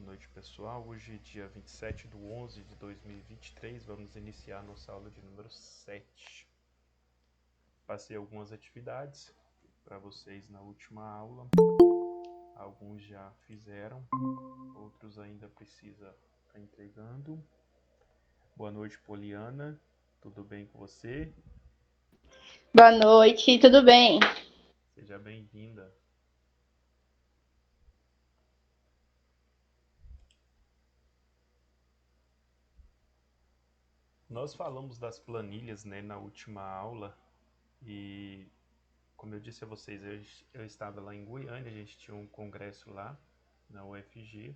Boa noite, pessoal. Hoje, dia 27/11/2023, vamos iniciar nossa aula de número 7. Passei algumas atividades para vocês na última aula. Alguns já fizeram, outros ainda precisa estar entregando. Boa noite, Poliana. Tudo bem com você? Boa noite, tudo bem? Seja bem-vinda. Nós falamos das planilhas, né, na última aula e, como eu disse a vocês, eu estava lá em Goiânia, a gente tinha um congresso lá na UFG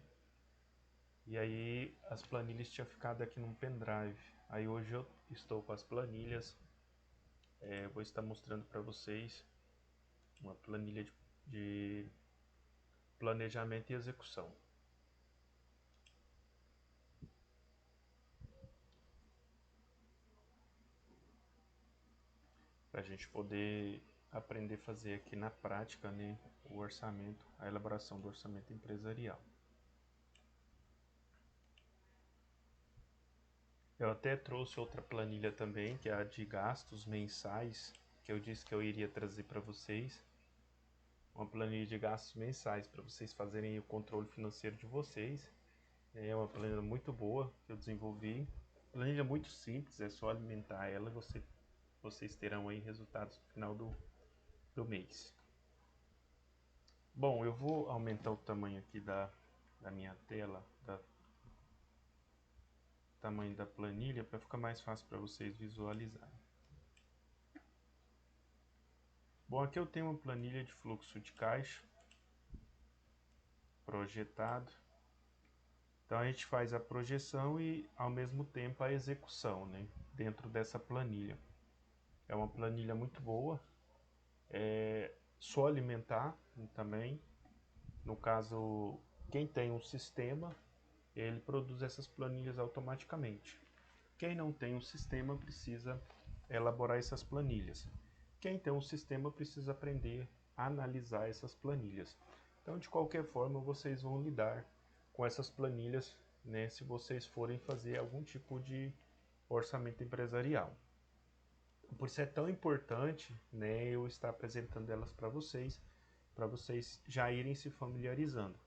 e aí as planilhas tinham ficado aqui num pendrive. Aí hoje eu estou com as planilhas, vou estar mostrando para vocês uma planilha de planejamento e execução. Para a gente poder aprender a fazer aqui na prática, né, o orçamento, a elaboração do orçamento empresarial. Eu até trouxe outra planilha também, que é a de gastos mensais, que eu disse que eu iria trazer para vocês. Uma planilha de gastos mensais para vocês fazerem o controle financeiro de vocês. É uma planilha muito boa que eu desenvolvi. Planilha muito simples, é só alimentar ela e vocês terão aí resultados no final do mês. Bom, eu vou aumentar o tamanho aqui da minha tela, tamanho da planilha, para ficar mais fácil para vocês visualizarem. Bom, aqui eu tenho uma planilha de fluxo de caixa projetado. Então a gente faz a projeção e ao mesmo tempo a execução, né, dentro dessa planilha. É uma planilha muito boa, só alimentar também. No caso, quem tem um sistema, ele produz essas planilhas automaticamente. Quem não tem um sistema precisa elaborar essas planilhas. Quem tem um sistema precisa aprender a analisar essas planilhas. Então, de qualquer forma, vocês vão lidar com essas planilhas, né, se vocês forem fazer algum tipo de orçamento empresarial. Por isso é tão importante, né, eu estar apresentando elas para vocês já irem se familiarizando.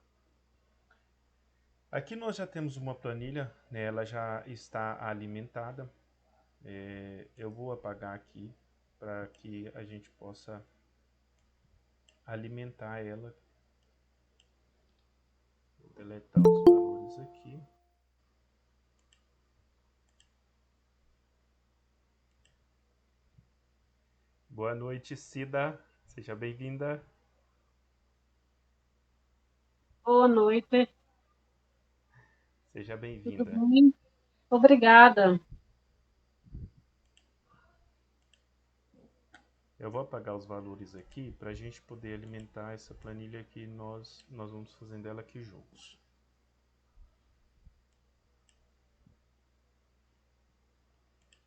Aqui nós já temos uma planilha, né, ela já está alimentada. Eu vou apagar aqui para que a gente possa alimentar ela. Vou deletar os valores aqui. Boa noite, Cida. Seja bem-vinda. Boa noite, Seja tudo bem-vinda. bem? Obrigada. Eu vou apagar os valores aqui para a gente poder alimentar essa planilha que nós vamos fazendo ela aqui juntos.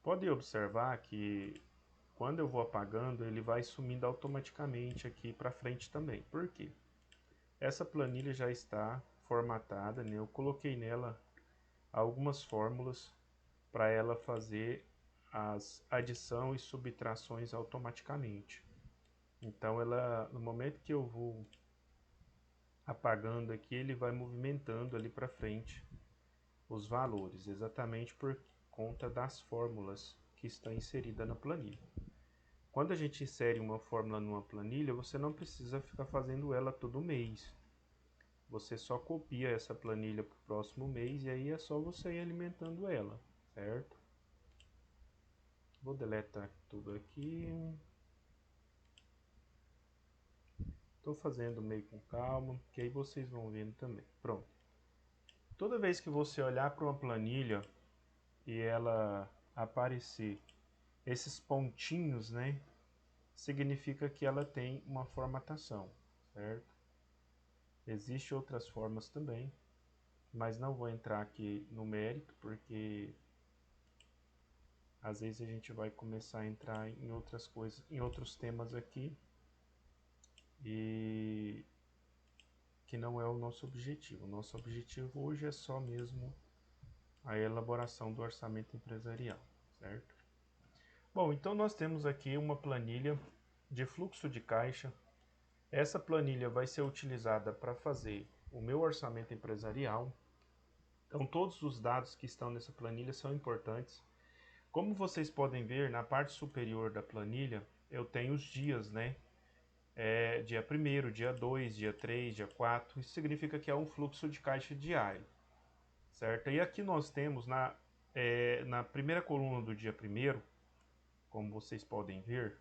Pode observar que quando eu vou apagando, ele vai sumindo automaticamente aqui para frente também. Por quê? Essa planilha já está formatada, né? Eu coloquei nela algumas fórmulas para ela fazer as adição e subtrações automaticamente. Então ela, no momento que eu vou apagando aqui, ele vai movimentando ali para frente os valores, exatamente por conta das fórmulas que estão inseridas na planilha. Quando a gente insere uma fórmula numa planilha, você não precisa ficar fazendo ela todo mês. Você só copia essa planilha para o próximo mês e aí é só você ir alimentando ela, certo? Vou deletar tudo aqui. Estou fazendo meio com calma, que aí vocês vão vendo também. Pronto. Toda vez que você olhar para uma planilha e ela aparecer esses pontinhos, né, significa que ela tem uma formatação, certo? Existem outras formas também, mas não vou entrar aqui no mérito, porque às vezes a gente vai começar a entrar em outras coisas, em outros temas aqui, e que não é o nosso objetivo. O nosso objetivo hoje é só mesmo a elaboração do orçamento empresarial, certo? Bom, então nós temos aqui uma planilha de fluxo de caixa. Essa planilha vai ser utilizada para fazer o meu orçamento empresarial. Então todos os dados que estão nessa planilha são importantes. Como vocês podem ver, na parte superior da planilha, eu tenho os dias, né? Dia 1º, dia 2, dia 3, dia 4. Isso significa que é um fluxo de caixa diário, certo? E aqui nós temos na primeira coluna do dia 1º, como vocês podem ver,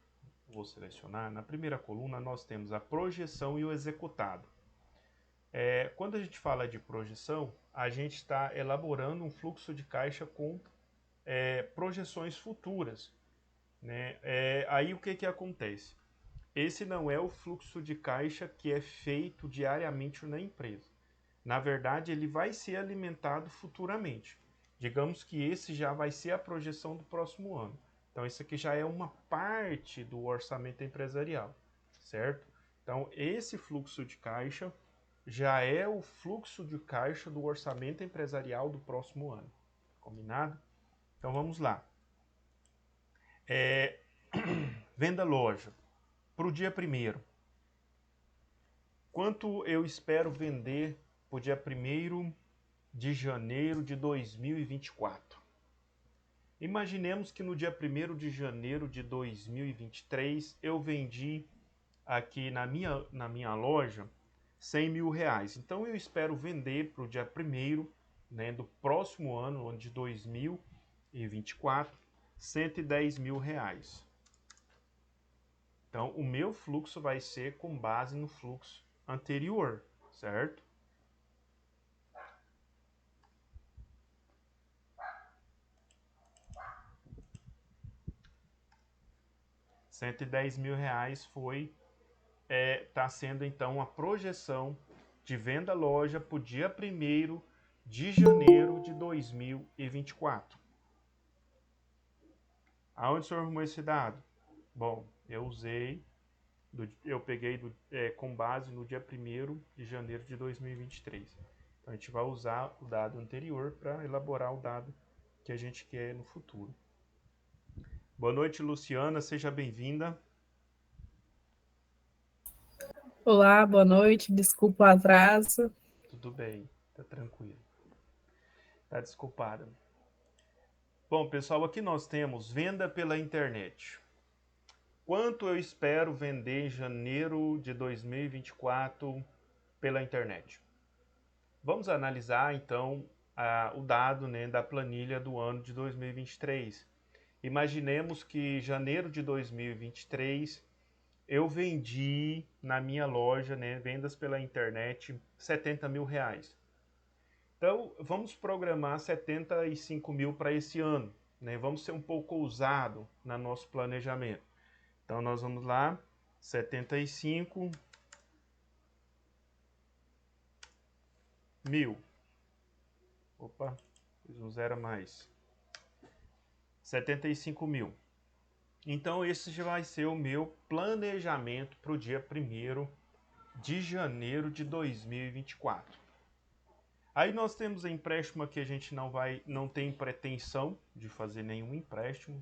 vou selecionar, na primeira coluna nós temos a projeção e o executado. Quando a gente fala de projeção, a gente está elaborando um fluxo de caixa com projeções futuras, né? Aí o que acontece? Esse não é o fluxo de caixa que é feito diariamente na empresa. Na verdade, ele vai ser alimentado futuramente. Digamos que esse já vai ser a projeção do próximo ano. Então, isso aqui já é uma parte do orçamento empresarial, certo? Então, esse fluxo de caixa já é o fluxo de caixa do orçamento empresarial do próximo ano. Combinado? Então, vamos lá. Venda loja. Para o dia 1º. Quanto eu espero vender para o dia 1º de janeiro de 2024? Imaginemos que no dia 1º de janeiro de 2023 eu vendi aqui na minha loja 100 mil reais. Então eu espero vender para o dia 1º, né, do próximo ano, de 2024, 110 mil reais. Então o meu fluxo vai ser com base no fluxo anterior, certo? R$110 mil foi, tá sendo então a projeção de venda loja para o dia 1º de janeiro de 2024. Aonde o senhor arrumou esse dado? Bom, eu peguei com base no dia 1º de janeiro de 2023. Então a gente vai usar o dado anterior para elaborar o dado que a gente quer no futuro. Boa noite, Luciana, seja bem-vinda. Olá, boa noite, desculpa o atraso. Tudo bem, tá tranquilo. Tá desculpada. Bom, pessoal, aqui nós temos venda pela internet. Quanto eu espero vender em janeiro de 2024 pela internet? Vamos analisar, então, o dado, né, da planilha do ano de 2023. Imaginemos que janeiro de 2023 eu vendi na minha loja, né, vendas pela internet, 70 mil reais. Então, vamos programar 75 mil para esse ano, né? Vamos ser um pouco ousado no nosso planejamento. Então, nós vamos lá, 75 mil. Opa, fiz um zero a mais. 75 mil. Então, esse já vai ser o meu planejamento para o dia 1º de janeiro de 2024. Aí nós temos a empréstimo que a gente não tem pretensão de fazer nenhum empréstimo.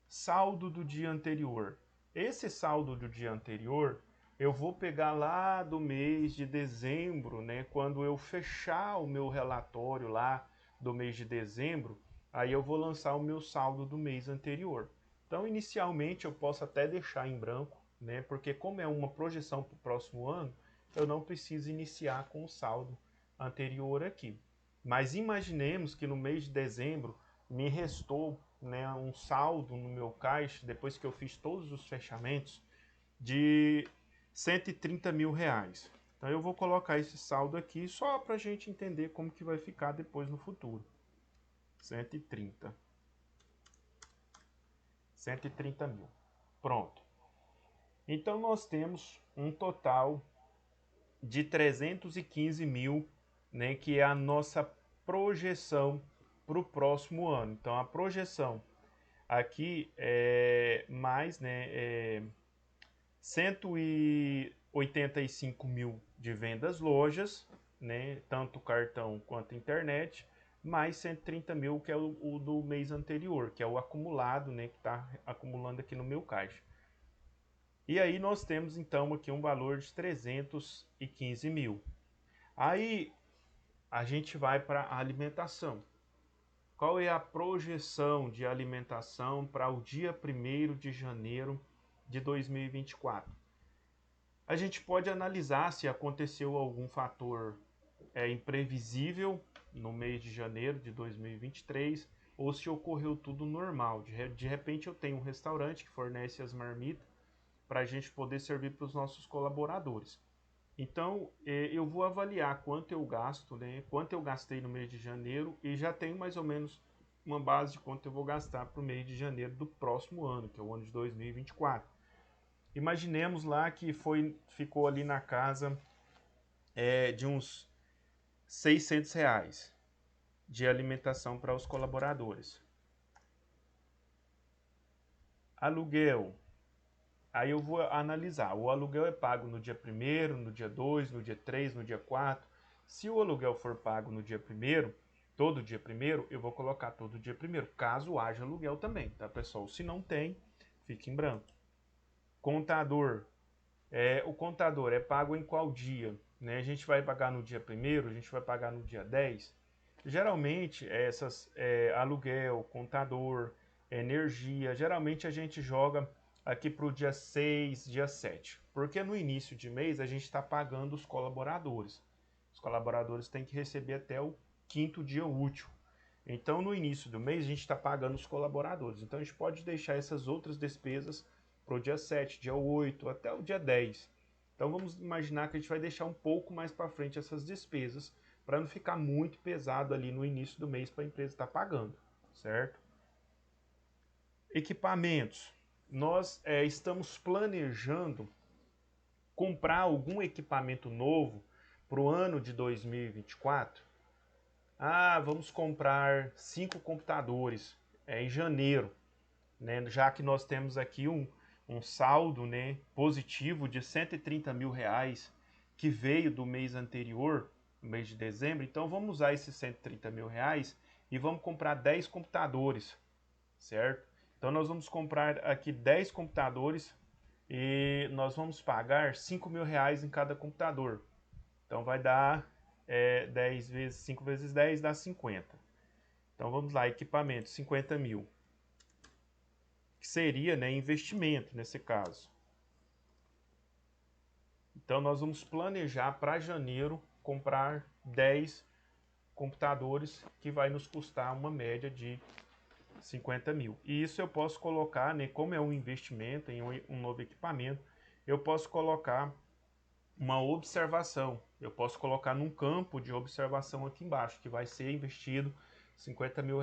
Saldo do dia anterior. Esse saldo do dia anterior eu vou pegar lá do mês de dezembro, né? Quando eu fechar o meu relatório lá do mês de dezembro, aí eu vou lançar o meu saldo do mês anterior. Então, inicialmente eu posso até deixar em branco, né? Porque como é uma projeção para o próximo ano, eu não preciso iniciar com o saldo anterior aqui. Mas imaginemos que no mês de dezembro me restou, né, um saldo no meu caixa, depois que eu fiz todos os fechamentos, de 130 mil reais. Então eu vou colocar esse saldo aqui só para a gente entender como que vai ficar depois no futuro. 130 mil. Pronto. Então nós temos um total de 315 mil, né, que é a nossa projeção para o próximo ano. Então a projeção aqui é mais, né, 185 mil de vendas lojas, né, tanto cartão quanto internet, mais 130 mil, que é o do mês anterior, que é o acumulado, né, que está acumulando aqui no meu caixa. E aí nós temos então aqui um valor de 315 mil. Aí a gente vai para a alimentação. Qual é a projeção de alimentação para o dia 1º de janeiro de 2024? A gente pode analisar se aconteceu algum fator imprevisível no mês de janeiro de 2023 ou se ocorreu tudo normal. De repente eu tenho um restaurante que fornece as marmitas para a gente poder servir para os nossos colaboradores. Então eu vou avaliar quanto eu gasto, né, quanto eu gastei no mês de janeiro e já tenho mais ou menos uma base de quanto eu vou gastar para o mês de janeiro do próximo ano, que é o ano de 2024. Imaginemos lá que ficou ali na casa de uns R$ 600 de alimentação para os colaboradores. Aluguel. Aí eu vou analisar. O aluguel é pago no dia 1º, no dia 2, no dia 3, no dia 4. Se o aluguel for pago no dia 1º, todo dia 1º, eu vou colocar todo dia 1º, caso haja aluguel também, tá, pessoal? Se não tem, fique em branco. Contador. O contador é pago em qual dia? Né? A gente vai pagar no dia 1º, a gente vai pagar no dia 10. Geralmente, aluguel, contador, energia, geralmente a gente joga aqui para o dia 6, dia 7. Porque no início de mês a gente está pagando os colaboradores. Os colaboradores têm que receber até o 5º dia útil. Então, no início do mês, a gente está pagando os colaboradores. Então, a gente pode deixar essas outras despesas para o dia 7, dia 8, até o dia 10. Então, vamos imaginar que a gente vai deixar um pouco mais para frente essas despesas, para não ficar muito pesado ali no início do mês para a empresa estar pagando, certo? Equipamentos. Nós estamos planejando comprar algum equipamento novo para o ano de 2024. Vamos comprar 5 computadores em janeiro, né? Já que nós temos aqui um saldo, né, positivo de R$ 130 mil que veio do mês anterior, no mês de dezembro. Então vamos usar esses R$ 130 mil e vamos comprar 10 computadores, certo? Então nós vamos comprar aqui 10 computadores e nós vamos pagar R$ 5 mil em cada computador. Então vai dar 10 vezes 5 vezes 10 dá 50. Então vamos lá, equipamento, 50 mil. Que seria, né, investimento nesse caso. Então nós vamos planejar para janeiro comprar 10 computadores que vai nos custar uma média de 50 mil. E isso eu posso colocar, né, como é um investimento em um novo equipamento, eu posso colocar uma observação. Eu posso colocar num campo de observação aqui embaixo, que vai ser investido 50 mil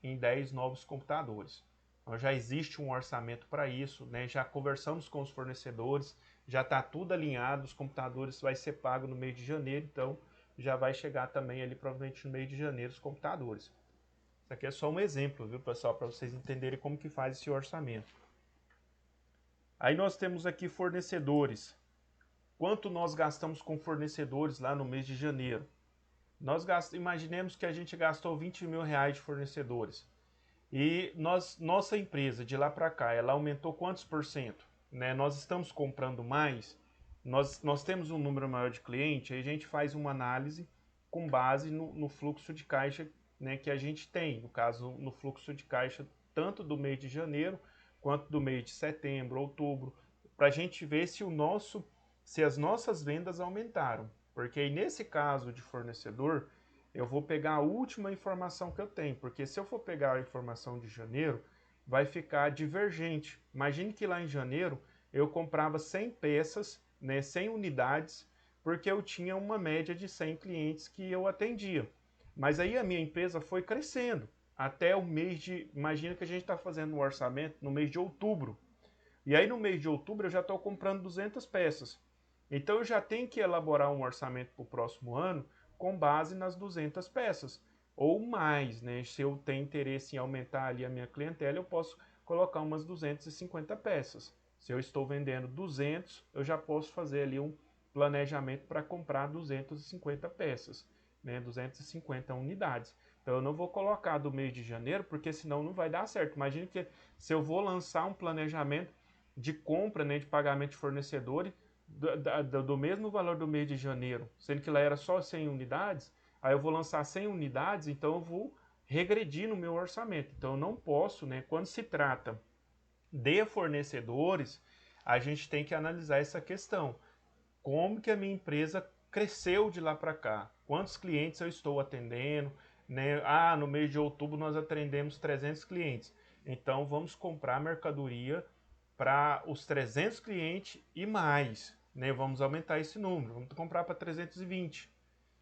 em 10 novos computadores. Então já existe um orçamento para isso, né? Já conversamos com os fornecedores, já está tudo alinhado, os computadores vai ser pago no mês de janeiro, então já vai chegar também ali provavelmente no mês de janeiro os computadores. Isso aqui é só um exemplo, viu, pessoal, para vocês entenderem como que faz esse orçamento. Aí nós temos aqui fornecedores. Quanto nós gastamos com fornecedores lá no mês de janeiro? Imaginemos que a gente gastou 20 mil de fornecedores. E nossa empresa, de lá para cá, ela aumentou quantos por cento? Né? Nós estamos comprando mais, nós temos um número maior de clientes, aí a gente faz uma análise com base no fluxo de caixa, né, que a gente tem. No caso, no fluxo de caixa tanto do mês de janeiro, quanto do mês de setembro, outubro, para a gente ver se as nossas vendas aumentaram. Porque aí nesse caso de fornecedor, eu vou pegar a última informação que eu tenho, porque se eu for pegar a informação de janeiro, vai ficar divergente. Imagine que lá em janeiro eu comprava 100 peças, né, 100 unidades, porque eu tinha uma média de 100 clientes que eu atendia. Mas aí a minha empresa foi crescendo até o mês de... Imagina que a gente está fazendo um orçamento no mês de outubro. E aí no mês de outubro eu já estou comprando 200 peças. Então eu já tenho que elaborar um orçamento para o próximo ano com base nas 200 peças. Ou mais, né? Se eu tenho interesse em aumentar ali a minha clientela, eu posso colocar umas 250 peças. Se eu estou vendendo 200, eu já posso fazer ali planejamento para comprar 250 peças, né, 250 unidades. Então eu não vou colocar do mês de janeiro, porque senão não vai dar certo. Imagine que se eu vou lançar um planejamento de compra, né, de pagamento de fornecedores do mesmo valor do mês de janeiro, sendo que lá era só 100 unidades, aí eu vou lançar 100 unidades, então eu vou regredir no meu orçamento. Então eu não posso, né, quando se trata de fornecedores, a gente tem que analisar essa questão. Como que a minha empresa cresceu de lá para cá? Quantos clientes eu estou atendendo? Né? Ah, no mês de outubro nós atendemos 300 clientes. Então vamos comprar mercadoria para os 300 clientes e mais. Né? Vamos aumentar esse número. Vamos comprar para 320.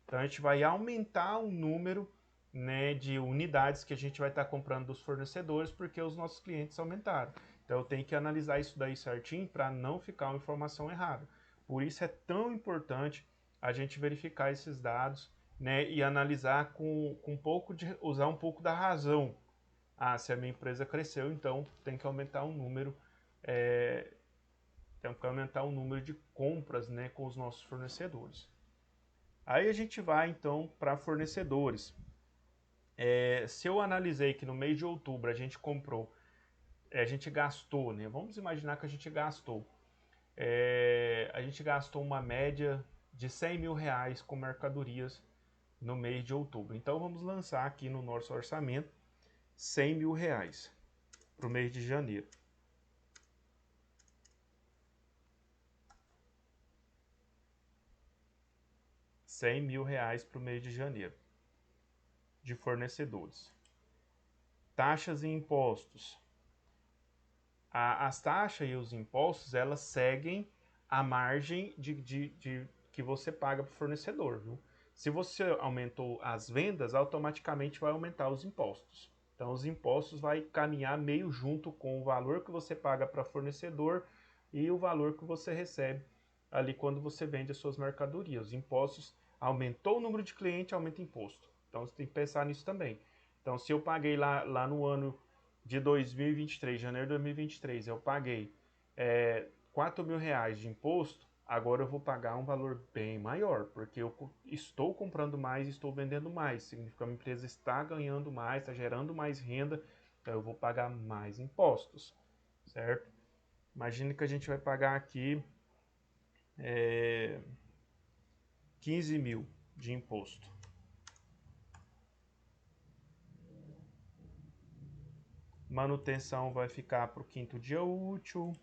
Então a gente vai aumentar o número, né, de unidades que a gente vai estar comprando dos fornecedores porque os nossos clientes aumentaram. Então eu tenho que analisar isso daí certinho para não ficar uma informação errada. Por isso é tão importante a gente verificar esses dados, né, e analisar com um pouco de usar um pouco da razão. Ah, se a minha empresa cresceu, então tem que aumentar o número, tem que aumentar o número de compras, né, com os nossos fornecedores. Aí a gente vai então para fornecedores. Se eu analisei que no mês de outubro a gente comprou, a gente gastou, né? Vamos imaginar que a gente gastou. A gente gastou uma média de 100 mil reais com mercadorias no mês de outubro. Então vamos lançar aqui no nosso orçamento 100 mil reais para o mês de janeiro. R$ 100.000 para o mês de janeiro de fornecedores. Taxas e impostos. As taxas e os impostos, elas seguem a margem que você paga para o fornecedor. Viu? Se você aumentou as vendas, automaticamente vai aumentar os impostos. Então, os impostos vai caminhar meio junto com o valor que você paga para fornecedor e o valor que você recebe ali quando você vende as suas mercadorias. Os impostos, aumentou o número de clientes, aumenta o imposto. Então, você tem que pensar nisso também. Então, se eu paguei lá no ano de 2023, janeiro de 2023, eu paguei 4 mil reais de imposto, agora eu vou pagar um valor bem maior, porque eu estou comprando mais e estou vendendo mais. Significa que a minha empresa está ganhando mais, está gerando mais renda, então eu vou pagar mais impostos, certo? Imagine que a gente vai pagar aqui 15 mil de imposto. Manutenção vai ficar para o 5º dia útil.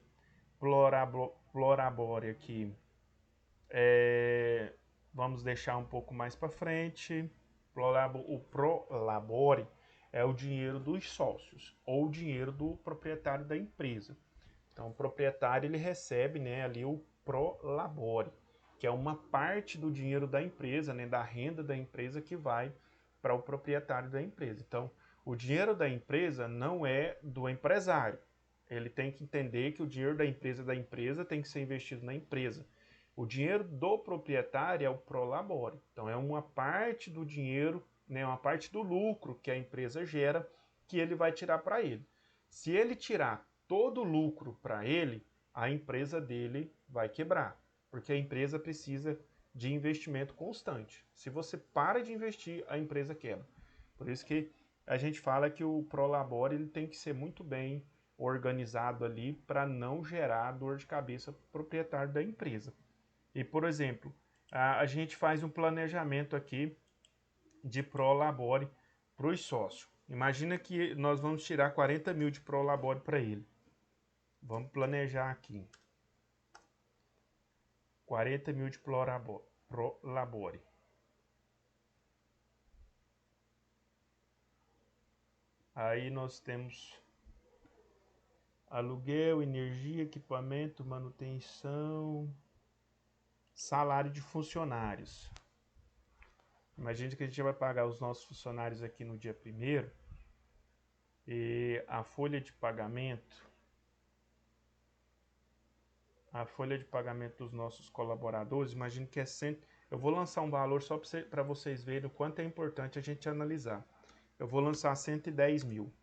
Prolabore aqui, vamos deixar um pouco mais para frente. O Prolabore é o dinheiro dos sócios ou o dinheiro do proprietário da empresa. Então o proprietário ele recebe, né, ali o Prolabore, que é uma parte do dinheiro da empresa, né, da renda da empresa que vai para o proprietário da empresa. Então o dinheiro da empresa não é do empresário. Ele tem que entender que o dinheiro da empresa tem que ser investido na empresa. O dinheiro do proprietário é o Prolabore. Então é uma parte do dinheiro, né, uma parte do lucro que a empresa gera que ele vai tirar para ele. Se ele tirar todo o lucro para ele, a empresa dele vai quebrar, porque a empresa precisa de investimento constante. Se você para de investir, a empresa quebra. Por isso que a gente fala que o Prolabore ele tem que ser muito bem organizado ali para não gerar dor de cabeça para o proprietário da empresa. E, por exemplo, a gente faz um planejamento aqui de Prolabore para os sócios. Imagina que nós vamos tirar 40 mil de Prolabore para ele. Vamos planejar aqui. 40 mil de Prolabore. Aí nós temos aluguel, energia, equipamento, manutenção, salário de funcionários. Imagine que a gente vai pagar os nossos funcionários aqui no dia 1º e a folha de pagamento dos nossos colaboradores, imagine que é 100. Eu vou lançar um valor só para vocês verem o quanto é importante a gente analisar. Eu vou lançar 110 mil.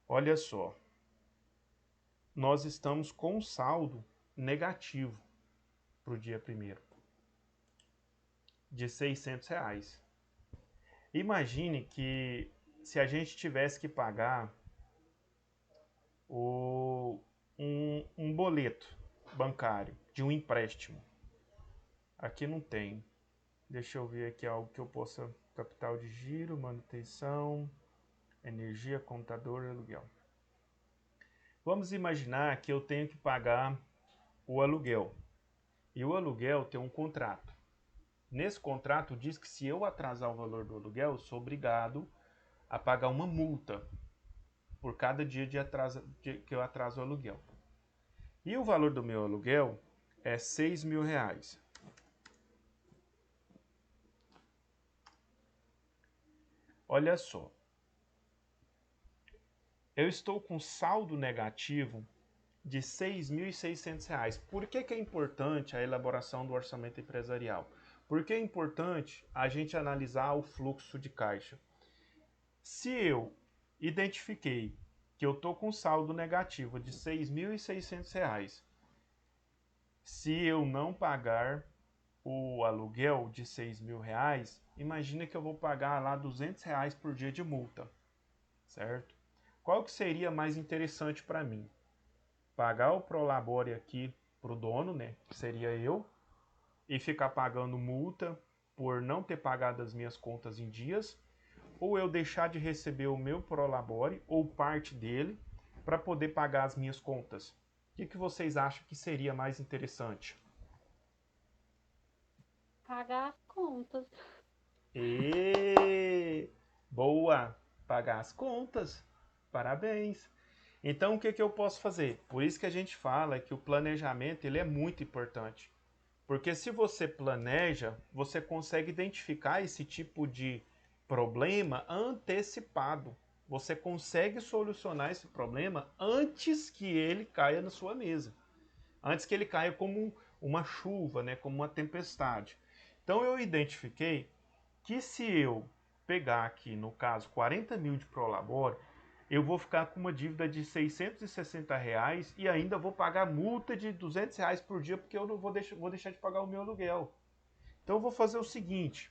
Olha só, nós estamos com saldo negativo para o dia 1º, de R$ 600. Imagine que se a gente tivesse que pagar um boleto bancário de um empréstimo. Aqui não tem. Deixa eu ver aqui algo que eu possa... Capital de giro, manutenção, energia, computador e aluguel. Vamos imaginar que eu tenho que pagar o aluguel. E o aluguel tem um contrato. Nesse contrato diz que se eu atrasar o valor do aluguel, eu sou obrigado a pagar uma multa por cada dia que eu atraso o aluguel. E o valor do meu aluguel é R$ 6.000. Olha só. Eu estou com saldo negativo de R$ 6.600. Por que é importante a elaboração do orçamento empresarial? Porque é importante a gente analisar o fluxo de caixa. Se eu identifiquei que eu estou com saldo negativo de R$ 6.600, se eu não pagar o aluguel de R$ 6.000, imagina que eu vou pagar lá R$ 200 por dia de multa, certo? Qual que seria mais interessante para mim? Pagar o prolabore aqui para o dono, né, que seria eu, e ficar pagando multa por não ter pagado as minhas contas em dias, ou eu deixar de receber o meu prolabore, ou parte dele, para poder pagar as minhas contas? O que vocês acham que seria mais interessante? Pagar as contas. Boa! Pagar as contas. Parabéns! Então, o que eu posso fazer? Por isso que a gente fala que o planejamento ele é muito importante. Porque se você planeja, você consegue identificar esse tipo de problema antecipado. Você consegue solucionar esse problema antes que ele caia na sua mesa. Antes que ele caia como uma chuva, né? Como uma tempestade. Então eu identifiquei que se eu pegar aqui, no caso, 40 mil de prolabore, eu vou ficar com uma dívida de R$ 660 e ainda vou pagar multa de R$ 200 por dia, porque eu não vou deixar de pagar o meu aluguel. Então eu vou fazer o seguinte,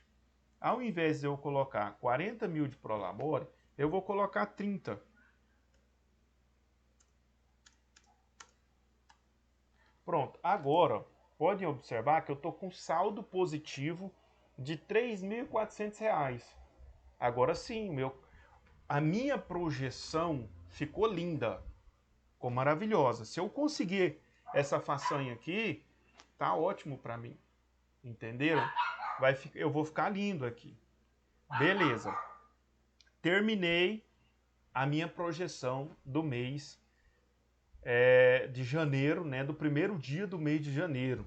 ao invés de eu colocar 40 mil de prolabore, eu vou colocar 30. Pronto, agora podem observar que eu estou com saldo positivo de R$ 3.400. Agora sim, a minha projeção ficou linda, ficou maravilhosa. Se eu conseguir essa façanha aqui, tá ótimo para mim. Entenderam? Eu vou ficar lindo aqui. Beleza. Terminei a minha projeção do mês de janeiro, né? Do primeiro dia do mês de janeiro.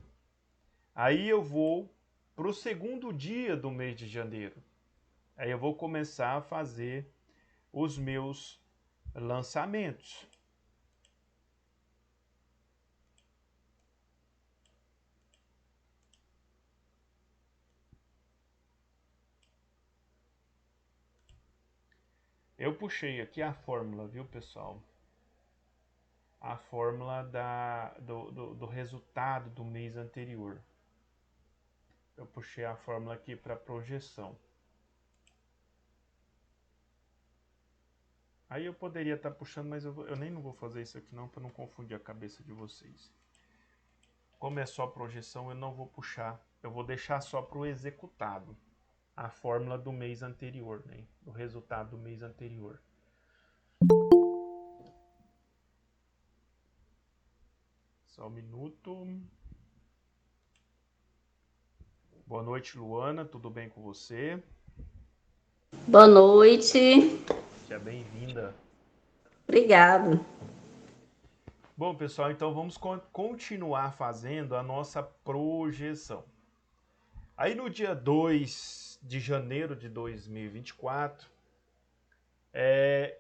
Aí eu vou para o segundo dia do mês de janeiro. Aí eu vou começar a fazer os meus lançamentos. Eu puxei aqui a fórmula, viu, pessoal? A fórmula do resultado do mês anterior. Eu puxei a fórmula aqui para projeção. Aí eu poderia estar puxando, mas eu nem não vou fazer isso aqui não, para não confundir a cabeça de vocês. Como é só projeção, eu não vou puxar. Eu vou deixar só para o executado. A fórmula do mês anterior, né? Do resultado do mês anterior. Só um minuto. Boa noite, Luana. Tudo bem com você? Boa noite. Seja bem-vinda. Obrigado. Bom, pessoal, então vamos continuar fazendo a nossa projeção. Aí no dia 2 de janeiro de 2024,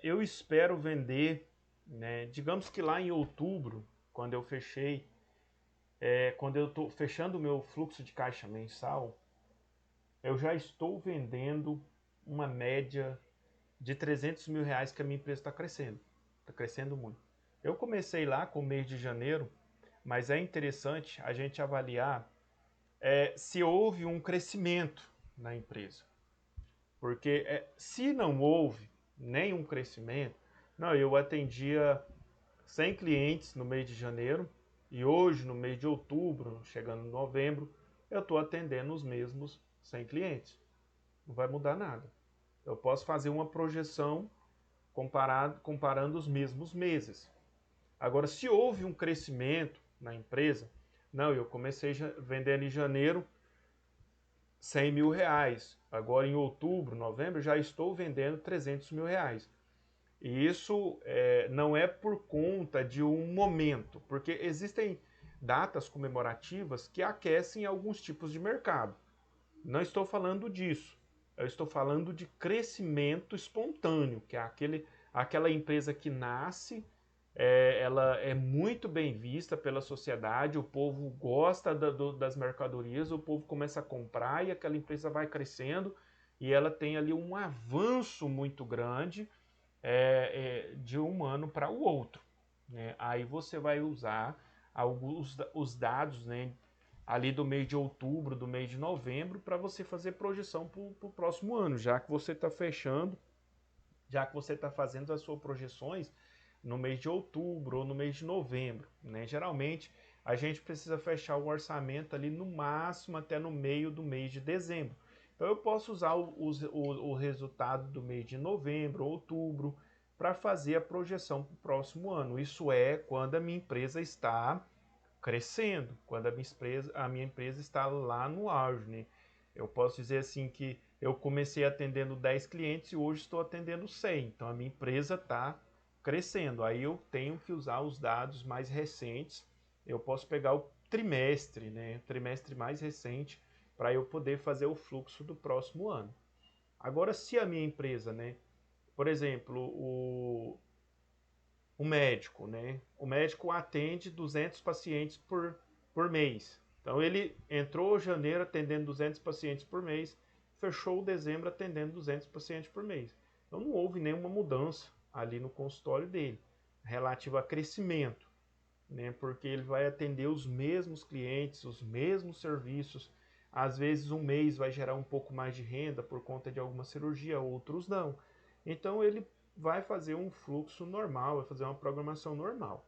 eu espero vender, né, digamos que lá em outubro, quando eu fechei, quando eu estou fechando o meu fluxo de caixa mensal, eu já estou vendendo uma média de R$ 300.000 que a minha empresa está crescendo. Está crescendo muito. Eu comecei lá com o mês de janeiro mas é interessante a gente avaliar se houve um crescimento na empresa. Porque se não houve nenhum crescimento, não, eu atendia 100 clientes no mês de janeiro e hoje, no mês de outubro, chegando em novembro, eu estou atendendo os mesmos 100 clientes. Não vai mudar nada. Eu posso fazer uma projeção comparando os mesmos meses. Agora, se houve um crescimento na empresa, não, eu comecei vendendo em janeiro 100 mil reais. Agora em outubro, novembro, já estou vendendo 300 mil reais. E isso não é por conta de um momento, porque existem datas comemorativas que aquecem alguns tipos de mercado. Não estou falando disso. Eu estou falando de crescimento espontâneo, que é aquela empresa que nasce, ela é muito bem vista pela sociedade, o povo gosta das mercadorias, o povo começa a comprar e aquela empresa vai crescendo e ela tem ali um avanço muito grande de um ano para o outro, né? Aí você vai usar os dados, né, ali do mês de outubro, do mês de novembro, para você fazer projeção para o próximo ano, já que você está fechando, já que você está fazendo as suas projeções no mês de outubro ou no mês de novembro, né? Geralmente a gente precisa fechar o orçamento ali no máximo até no meio do mês de dezembro. Então eu posso usar o resultado do mês de novembro, outubro, para fazer a projeção para o próximo ano. Isso é quando a minha empresa está crescendo, quando a minha empresa está lá no auge, né? Eu posso dizer assim que eu comecei atendendo 10 clientes e hoje estou atendendo 100. Então a minha empresa está crescendo. Aí eu tenho que usar os dados mais recentes. Eu posso pegar o trimestre, né? O trimestre mais recente, para eu poder fazer o fluxo do próximo ano. Agora, se a minha empresa, né? Por exemplo, o médico, né? O médico atende 200 pacientes por mês. Então ele entrou em janeiro atendendo 200 pacientes por mês, fechou dezembro atendendo 200 pacientes por mês. Então não houve nenhuma mudança ali no consultório dele, relativo a crescimento, né? Porque ele vai atender os mesmos clientes, os mesmos serviços. Às vezes um mês vai gerar um pouco mais de renda por conta de alguma cirurgia, outros não. Então ele vai fazer um fluxo normal, vai fazer uma programação normal.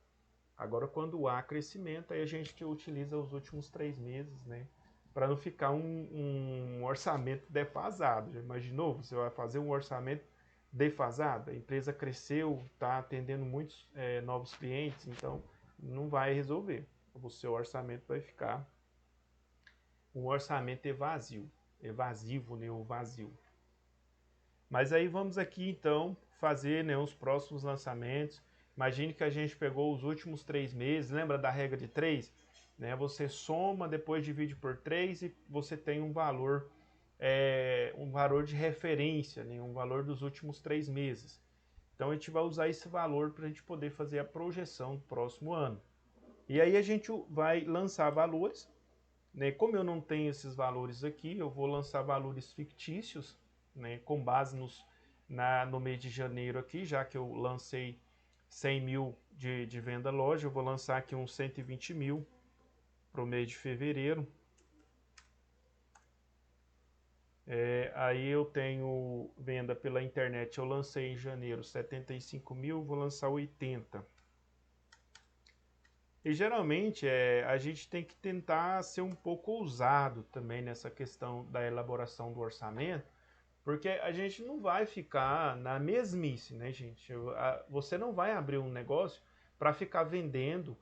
Agora, quando há crescimento, aí a gente utiliza os últimos 3 meses, né? Para não ficar um orçamento defasado. Já imaginou? Você vai fazer um orçamento defasado? A empresa cresceu, está atendendo muitos novos clientes, então não vai resolver. O seu orçamento vai ficar um orçamento evasivo, né? O vazio. Mas aí vamos aqui então fazer, né, os próximos lançamentos. Imagine que a gente pegou os últimos 3 meses, lembra da regra de 3? Né? Você soma, depois divide por 3 e você tem um valor de referência, né, um valor dos últimos 3 meses. Então a gente vai usar esse valor para a gente poder fazer a projeção do próximo ano. E aí a gente vai lançar valores, né? Como eu não tenho esses valores aqui, eu vou lançar valores fictícios, né? Com base no mês de janeiro aqui, já que eu lancei 100 mil de venda loja, eu vou lançar aqui uns 120 mil para o mês de fevereiro. Aí eu tenho venda pela internet, eu lancei em janeiro 75 mil, vou lançar 80. E geralmente a gente tem que tentar ser um pouco ousado também nessa questão da elaboração do orçamento, porque a gente não vai ficar na mesmice, né, gente? Você não vai abrir um negócio para ficar vendendo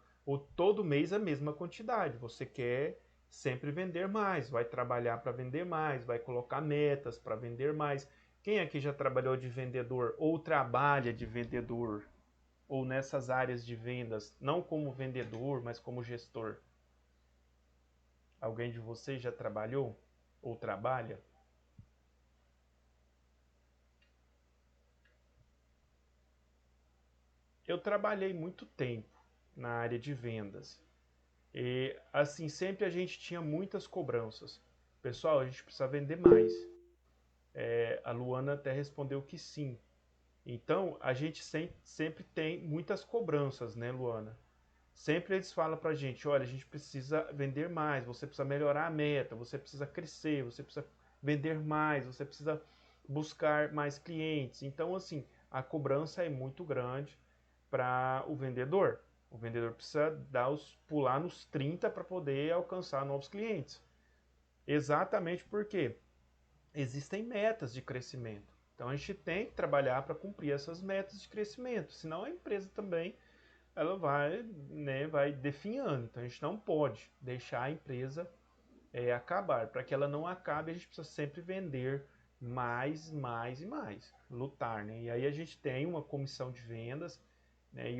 todo mês a mesma quantidade. Você quer sempre vender mais, vai trabalhar para vender mais, vai colocar metas para vender mais. Quem aqui já trabalhou de vendedor ou trabalha de vendedor? Ou nessas áreas de vendas, não como vendedor, mas como gestor? Alguém de vocês já trabalhou ou trabalha? Eu trabalhei muito tempo na área de vendas. E assim, sempre a gente tinha muitas cobranças. Pessoal, a gente precisa vender mais. A Luana até respondeu que sim. Então, a gente sempre tem muitas cobranças, né, Luana? sempre eles falam pra gente, olha, a gente precisa vender mais, você precisa melhorar a meta, você precisa crescer, você precisa vender mais, você precisa buscar mais clientes. Então, assim, a cobrança é muito grande para o vendedor. O vendedor precisa pular nos 30 para poder alcançar novos clientes. Exatamente porque existem metas de crescimento. Então a gente tem que trabalhar para cumprir essas metas de crescimento, senão a empresa também ela vai, né, vai definhando. Então a gente não pode deixar a empresa acabar. Para que ela não acabe, a gente precisa sempre vender mais, mais e mais, lutar, né? E aí a gente tem uma comissão de vendas, né? E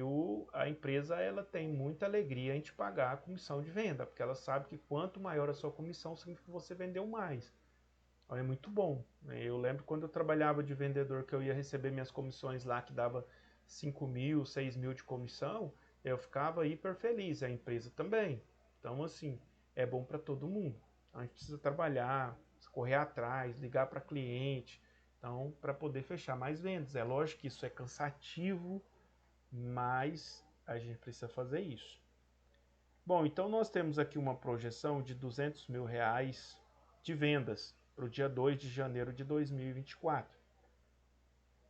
a empresa ela tem muita alegria em te pagar a comissão de venda, porque ela sabe que quanto maior a sua comissão, significa que você vendeu mais. Então é muito bom, né? Eu lembro quando eu trabalhava de vendedor, que eu ia receber minhas comissões lá, que dava 5 mil, 6 mil de comissão, eu ficava hiper feliz, a empresa também. Então, assim, é bom para todo mundo. Então, a gente precisa trabalhar, correr atrás, ligar para cliente, então, para poder fechar mais vendas. É lógico que isso é cansativo, mas a gente precisa fazer isso. Bom, então nós temos aqui uma projeção de R$ 200 mil de vendas para o dia 2 de janeiro de 2024.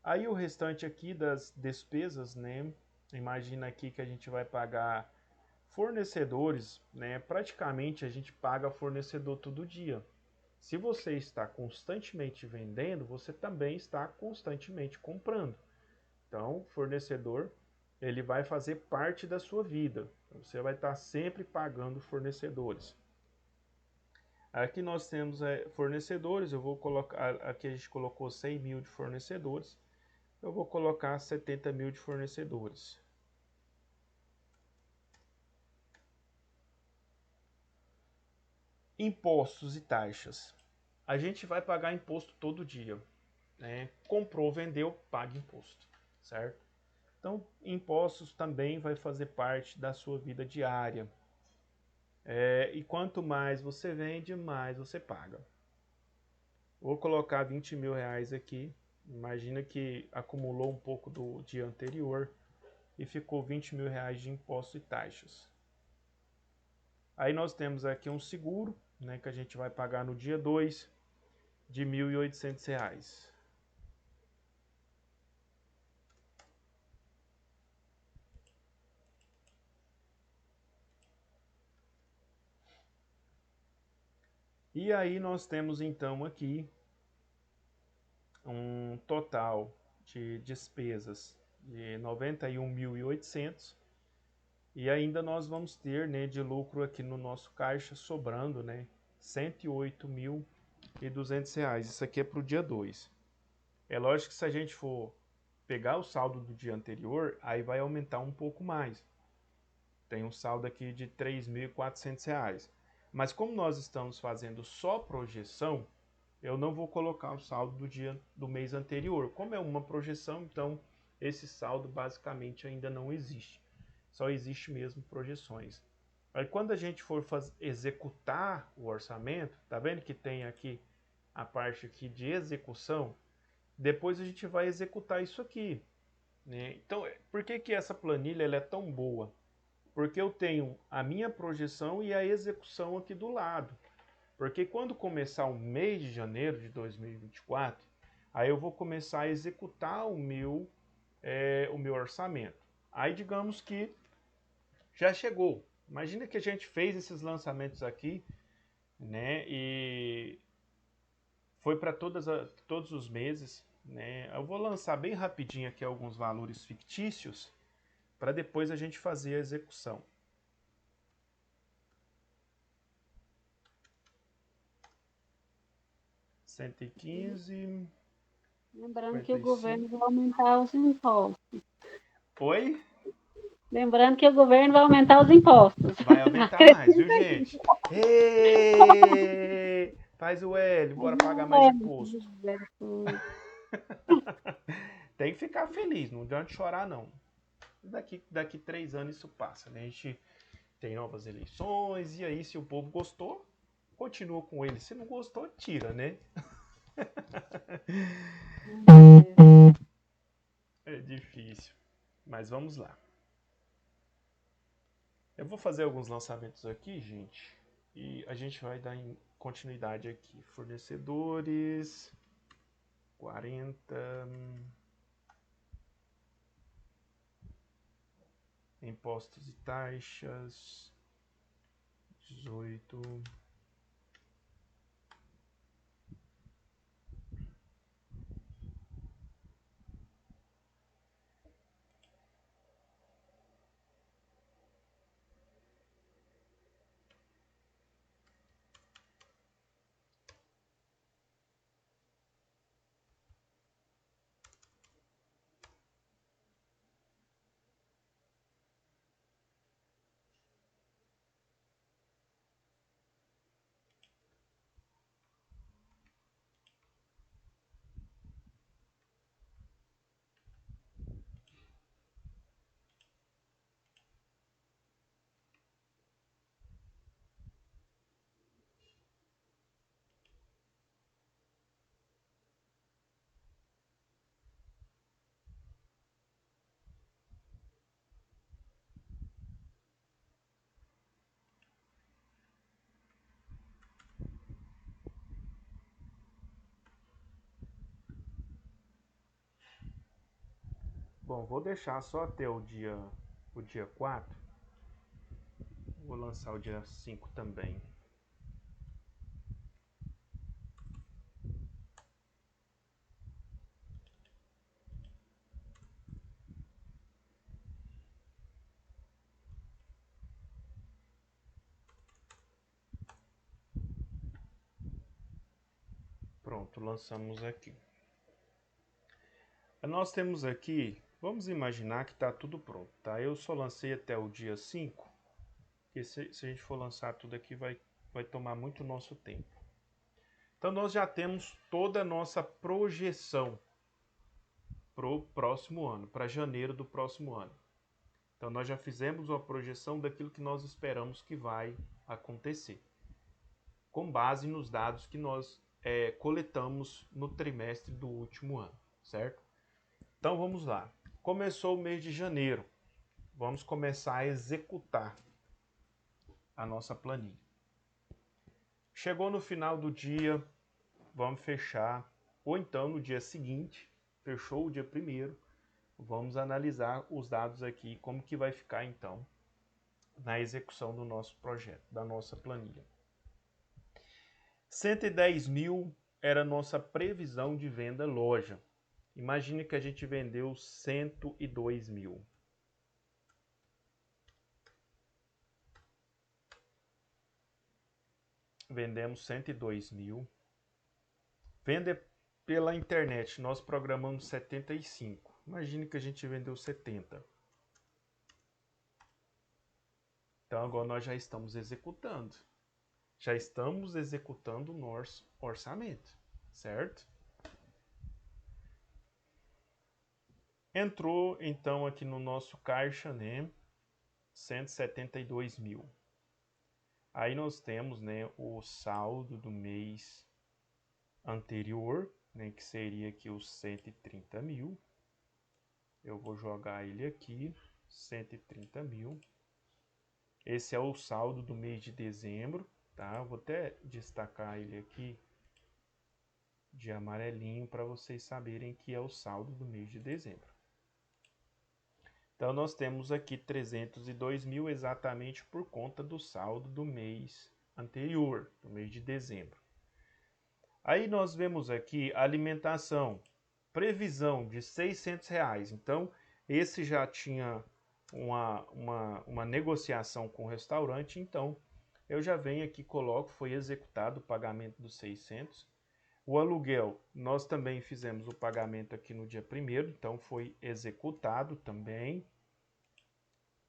Aí o restante aqui das despesas, né? Imagina aqui que a gente vai pagar fornecedores, né? Praticamente a gente paga fornecedor todo dia. Se você está constantemente vendendo, você também está constantemente comprando. Então, fornecedor, ele vai fazer parte da sua vida. Você vai estar sempre pagando fornecedores. Aqui nós temos fornecedores, eu vou colocar, aqui a gente colocou 100 mil de fornecedores, eu vou colocar 70 mil de fornecedores. Impostos e taxas. A gente vai pagar imposto todo dia, né? Comprou, vendeu, paga imposto, certo? Então, impostos também vai fazer parte da sua vida diária. E quanto mais você vende, mais você paga. Vou colocar 20 mil reais aqui. Imagina que acumulou um pouco do dia anterior e ficou 20 mil reais de impostos e taxas. Aí nós temos aqui um seguro, né, que a gente vai pagar no dia 2 de R$ 1.800. E aí nós temos então aqui um total de despesas de 91.800 e ainda nós vamos ter, né, de lucro aqui no nosso caixa sobrando, né, R$ 108.200. Isso aqui é para o dia 2. É lógico que se a gente for pegar o saldo do dia anterior, aí vai aumentar um pouco mais. Tem um saldo aqui de R$ 3.400. Mas como nós estamos fazendo só projeção, eu não vou colocar o saldo do mês anterior. Como é uma projeção, então esse saldo basicamente ainda não existe. Só existe mesmo projeções. Aí quando a gente for executar o orçamento, tá vendo que tem aqui a parte aqui de execução? Depois a gente vai executar isso aqui, né? Então, por que essa planilha ela é tão boa? Porque eu tenho a minha projeção e a execução aqui do lado. Porque quando começar o mês de janeiro de 2024, aí eu vou começar a executar o meu orçamento. Aí digamos que já chegou. Imagina que a gente fez esses lançamentos aqui, né? E foi para todos os meses, né? Eu vou lançar bem rapidinho aqui alguns valores fictícios para depois a gente fazer a execução. 115. Lembrando que o 55. governo vai aumentar os impostos. Oi? Lembrando que o governo vai aumentar os impostos. Vai aumentar mais, viu, gente? Ê! Faz o L, bora pagar mais imposto. Tem que ficar feliz, não adianta chorar, não. Daqui 3 anos isso passa, né? A gente tem novas eleições, e aí se o povo gostou, continua com ele. Se não gostou, tira, né? É difícil, mas vamos lá. Eu vou fazer alguns lançamentos aqui, gente, e a gente vai dar continuidade aqui. Fornecedores, 40, impostos e taxas, 18. Bom, vou deixar só até o dia 4. Vou lançar o dia 5 também. Pronto, lançamos aqui. Nós temos aqui, vamos imaginar que está tudo pronto, tá? Eu só lancei até o dia 5, porque se a gente for lançar tudo aqui vai tomar muito nosso tempo. Então nós já temos toda a nossa projeção para o próximo ano, para janeiro do próximo ano. Então nós já fizemos uma projeção daquilo que nós esperamos que vai acontecer, com base nos dados que nós coletamos no trimestre do último ano, certo? Então vamos lá. Começou o mês de janeiro. Vamos começar a executar a nossa planilha. Chegou no final do dia, vamos fechar, ou então no dia seguinte, fechou o dia 1º, vamos analisar os dados aqui, como que vai ficar então na execução do nosso projeto, da nossa planilha. 110 mil era a nossa previsão de venda loja. Imagine que a gente vendeu 102 mil. Vendemos 102 mil. Venda pela internet, nós programamos 75. Imagine que a gente vendeu 70. Então agora nós já estamos executando. Já estamos executando o nosso orçamento, certo? Entrou então aqui no nosso caixa, né, 172 mil. Aí nós temos, né, o saldo do mês anterior, né, que seria aqui os 130 mil. Eu vou jogar ele aqui, 130 mil. Esse é o saldo do mês de dezembro, tá? Eu vou até destacar ele aqui de amarelinho para vocês saberem que é o saldo do mês de dezembro. Então nós temos aqui 302 mil exatamente por conta do saldo do mês anterior, do mês de dezembro. Aí nós vemos aqui a alimentação, previsão de R$600. Então esse já tinha uma negociação com o restaurante, então eu já venho aqui, coloco, foi executado o pagamento dos 600. O aluguel, nós também fizemos o pagamento aqui no dia 1º, então foi executado também.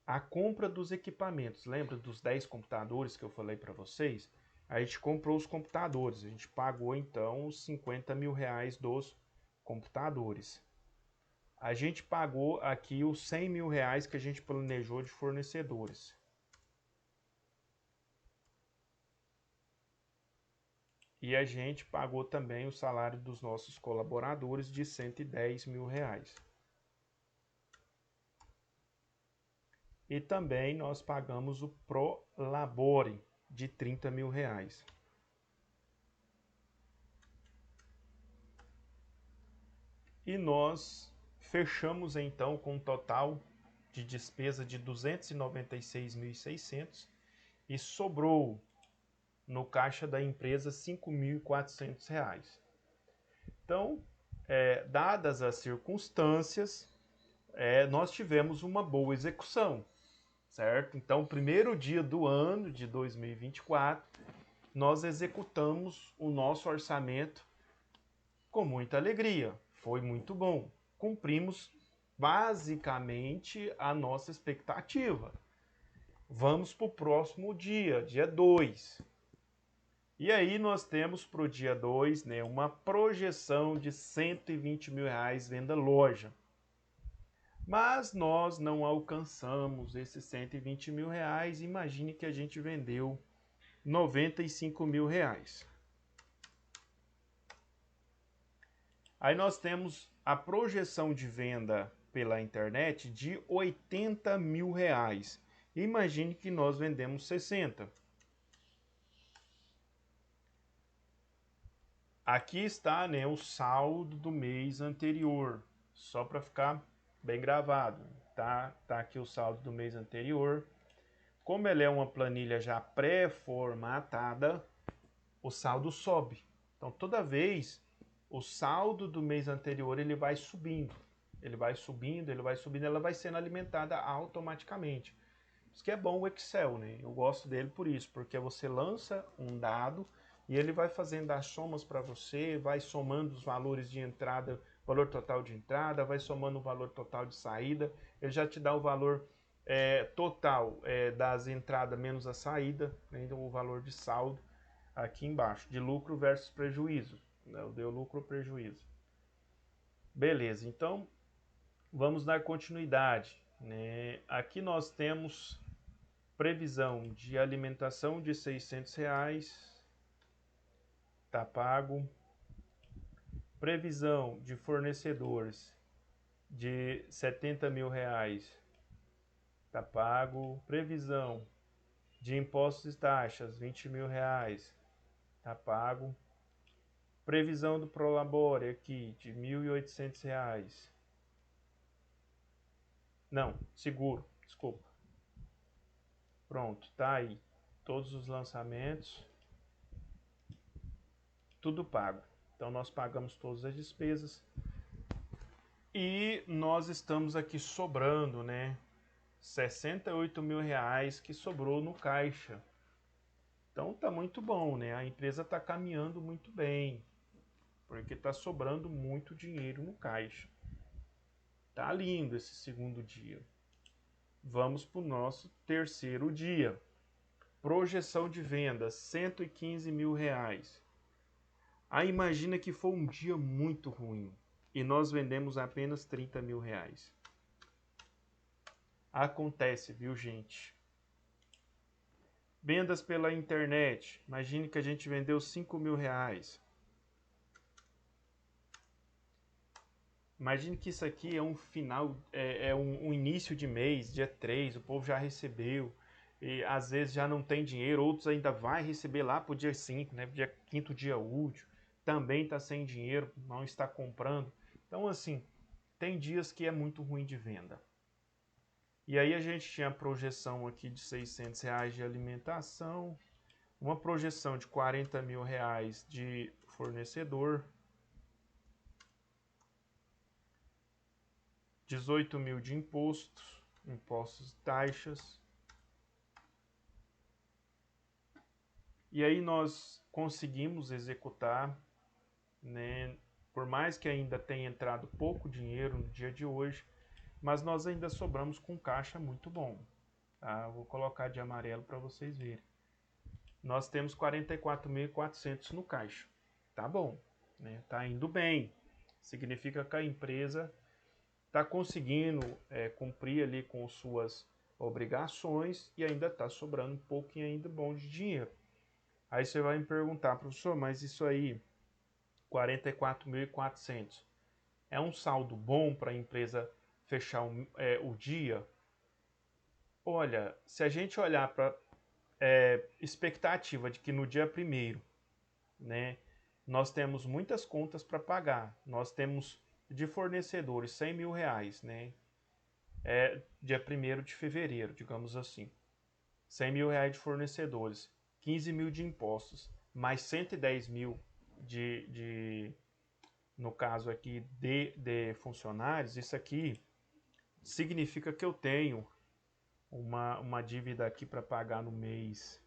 A compra dos equipamentos, lembra dos 10 computadores que eu falei para vocês? A gente comprou os computadores, a gente pagou então os 50 mil reais dos computadores. A gente pagou aqui os 100 mil reais que a gente planejou de fornecedores. E a gente pagou também o salário dos nossos colaboradores de 110 mil reais. e também nós pagamos o Prolabore de R$ 30.000. E nós fechamos então com um total de despesa de R$ 296.600 e sobrou no caixa da empresa R$ 5.400. Então, dadas as circunstâncias, nós tivemos uma boa execução, certo? Então, primeiro dia do ano de 2024, nós executamos o nosso orçamento com muita alegria. Foi muito bom. Cumprimos basicamente a nossa expectativa. Vamos para o próximo dia, dia 2. E aí nós temos para o dia 2, né, uma projeção de R$ 120.000 venda loja. Mas nós não alcançamos esses R$ 120.000. Imagine que a gente vendeu R$ 95.000. Aí nós temos a projeção de venda pela internet de R$ 80.000. Imagine que nós vendemos 60. Aqui está, né, o saldo do mês anterior, só para ficar bem gravado. Tá aqui o saldo do mês anterior. Como ela é uma planilha já pré-formatada, o saldo sobe. Então toda vez o saldo do mês anterior ele vai subindo. Ele vai subindo, ela vai sendo alimentada automaticamente. Isso que é bom o Excel, né? Eu gosto dele por isso, porque você lança um dado e ele vai fazendo as somas para você, vai somando os valores de entrada, valor total de entrada, vai somando o valor total de saída, ele já te dá o valor total das entradas menos a saída, né? Então o valor de saldo aqui embaixo, de lucro versus prejuízo. Deu lucro ou prejuízo. Beleza, então vamos dar continuidade, né? Aqui nós temos previsão de alimentação de R$ 600, tá pago. Previsão de fornecedores de R$ 70.000, tá pago. Previsão de impostos e taxas, R$ 20.000, tá pago. Previsão do Prolabore aqui de R$ 1.800. Não, seguro, desculpa. Pronto, tá aí. Todos os lançamentos. Tudo pago. Então nós pagamos todas as despesas. E nós estamos aqui sobrando, né? R$ 68.000 que sobrou no caixa. Então tá muito bom, né? A empresa tá caminhando muito bem. Porque tá sobrando muito dinheiro no caixa. Tá lindo esse segundo dia. Vamos para o nosso terceiro dia. Projeção de vendas, R$ 115.000. Aí imagina que foi um dia muito ruim e nós vendemos apenas R$ 30.000. Acontece, viu, gente? Vendas pela internet. Imagine que a gente vendeu R$ 5.000. Imagine que isso aqui é um final, um início de mês, dia 3, o povo já recebeu. E às vezes já não tem dinheiro, outros ainda vai receber lá pro dia 5, né? Dia 5º dia útil. Também está sem dinheiro, não está comprando. Então, assim, tem dias que é muito ruim de venda. E aí a gente tinha a projeção aqui de R$ 600 de alimentação, uma projeção de R$ 40.000 de fornecedor, 18.000 de impostos e taxas. E aí nós conseguimos executar, né, por mais que ainda tenha entrado pouco dinheiro no dia de hoje, mas nós ainda sobramos com caixa muito bom. Tá? Eu vou colocar de amarelo para vocês verem. Nós temos 44.400 no caixa. Tá bom, né? Tá indo bem. Significa que a empresa está conseguindo cumprir ali com suas obrigações e ainda está sobrando um pouquinho ainda bom de dinheiro. Aí você vai me perguntar, professor, mas isso aí, 44.400, é um saldo bom para a empresa fechar o dia? Olha, se a gente olhar para expectativa de que no dia primeiro, né, nós temos muitas contas para pagar. Nós temos de fornecedores R$ 100.000, né? Dia 1º de fevereiro, digamos assim. R$ 100.000 de fornecedores, 15 mil de impostos, mais 110 mil no caso aqui, de funcionários. Isso aqui significa que eu tenho uma dívida aqui para pagar no mês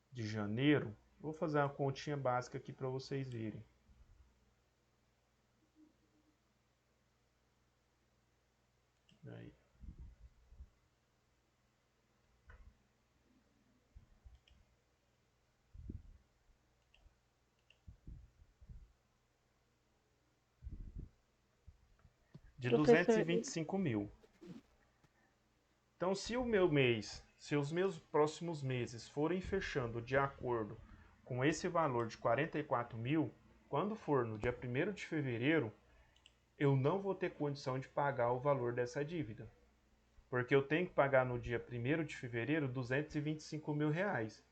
de janeiro. Vou fazer uma continha básica aqui para vocês verem. Aí. De Professor, 225 mil. Então, se os meus próximos meses forem fechando de acordo com esse valor de 44 mil, quando for no dia 1º de fevereiro, eu não vou ter condição de pagar o valor dessa dívida. Porque eu tenho que pagar no dia 1º de fevereiro R$ 225.000.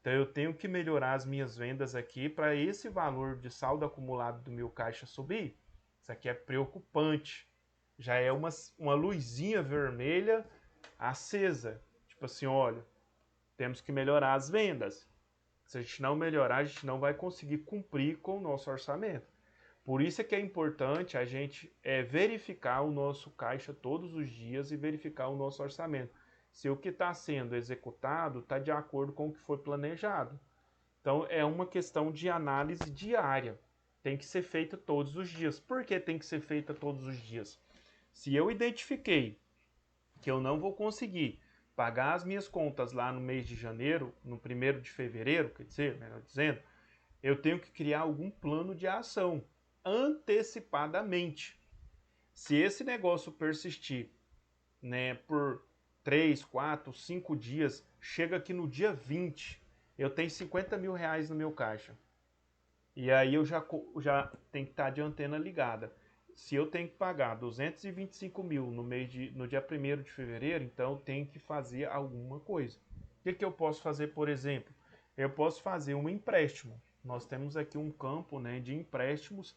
Então eu tenho que melhorar as minhas vendas aqui para esse valor de saldo acumulado do meu caixa subir. Isso aqui é preocupante. Já é uma luzinha vermelha acesa. Tipo assim, olha, temos que melhorar as vendas. Se a gente não melhorar, a gente não vai conseguir cumprir com o nosso orçamento. Por isso é que é importante a gente verificar o nosso caixa todos os dias e verificar o nosso orçamento. Se o que está sendo executado está de acordo com o que foi planejado. Então é uma questão de análise diária. Tem que ser feita todos os dias. Por que tem que ser feita todos os dias? Se eu identifiquei que eu não vou conseguir pagar as minhas contas lá no mês de janeiro, no 1º de fevereiro, quer dizer, melhor dizendo, eu tenho que criar algum plano de ação antecipadamente. Se esse negócio persistir, né, por 3, 4, 5 dias, chega aqui no dia 20, eu tenho R$ 50.000 no meu caixa. E aí eu já tenho que estar de antena ligada. Se eu tenho que pagar 225 mil no dia 1º de fevereiro, então eu tenho que fazer alguma coisa. O que eu posso fazer, por exemplo? Eu posso fazer um empréstimo. Nós temos aqui um campo, né, de empréstimos.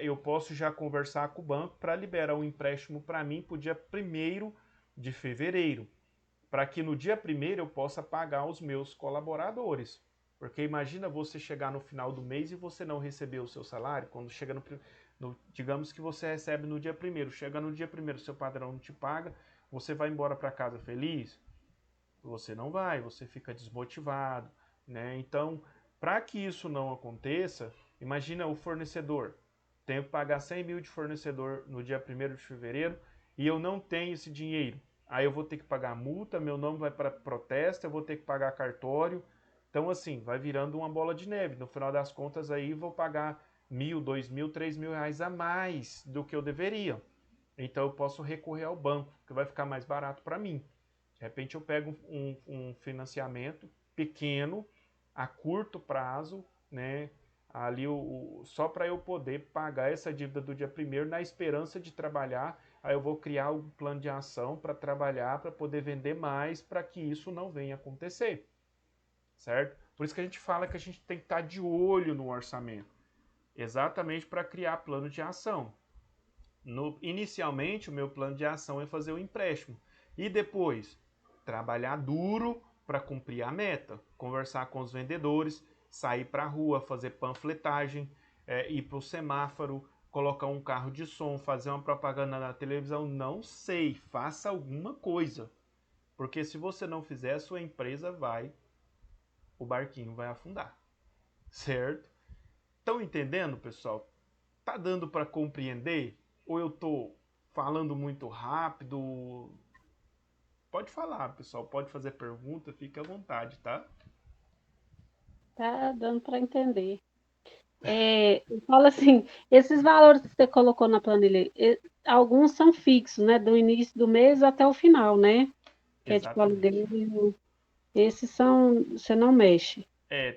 Eu posso já conversar com o banco para liberar um empréstimo para mim para o dia 1º de fevereiro. Para que no dia 1º eu possa pagar os meus colaboradores. Porque imagina você chegar no final do mês e você não receber o seu salário. Quando chega digamos que você recebe no dia 1º, chega no dia 1º, seu patrão não te paga, você vai embora para casa feliz? Você não vai, você fica desmotivado, né? Então, para que isso não aconteça, imagina o fornecedor. Tenho que pagar 100 mil de fornecedor no dia 1º de fevereiro e eu não tenho esse dinheiro. Aí eu vou ter que pagar multa, meu nome vai para protesto, eu vou ter que pagar cartório. Então, assim, vai virando uma bola de neve. No final das contas, aí vou pagar R$ 1.000, R$ 2.000, R$ 3.000 a mais do que eu deveria. Então, eu posso recorrer ao banco, que vai ficar mais barato para mim. De repente, eu pego um financiamento pequeno, a curto prazo, né? Ali só para eu poder pagar essa dívida do dia 1º na esperança de trabalhar. Aí eu vou criar um plano de ação para trabalhar, para poder vender mais, para que isso não venha acontecer. Certo? Por isso que a gente fala que a gente tem que estar de olho no orçamento, exatamente para criar plano de ação. Inicialmente, o meu plano de ação é fazer o empréstimo e depois trabalhar duro para cumprir a meta, conversar com os vendedores, sair para a rua, fazer panfletagem, ir para o semáforo, colocar um carro de som, fazer uma propaganda na televisão, não sei, faça alguma coisa, porque se você não fizer, a sua empresa o barquinho vai afundar, certo? Estão entendendo, pessoal? Tá dando para compreender? Ou eu tô falando muito rápido? Pode falar, pessoal, pode fazer pergunta, fique à vontade, tá? tá dando para entender. Eu falo assim, esses valores que você colocou na planilha, alguns são fixos, né? Do início do mês até o final, né? Que é tipo Exatamente. aluguel. Esses você não mexe.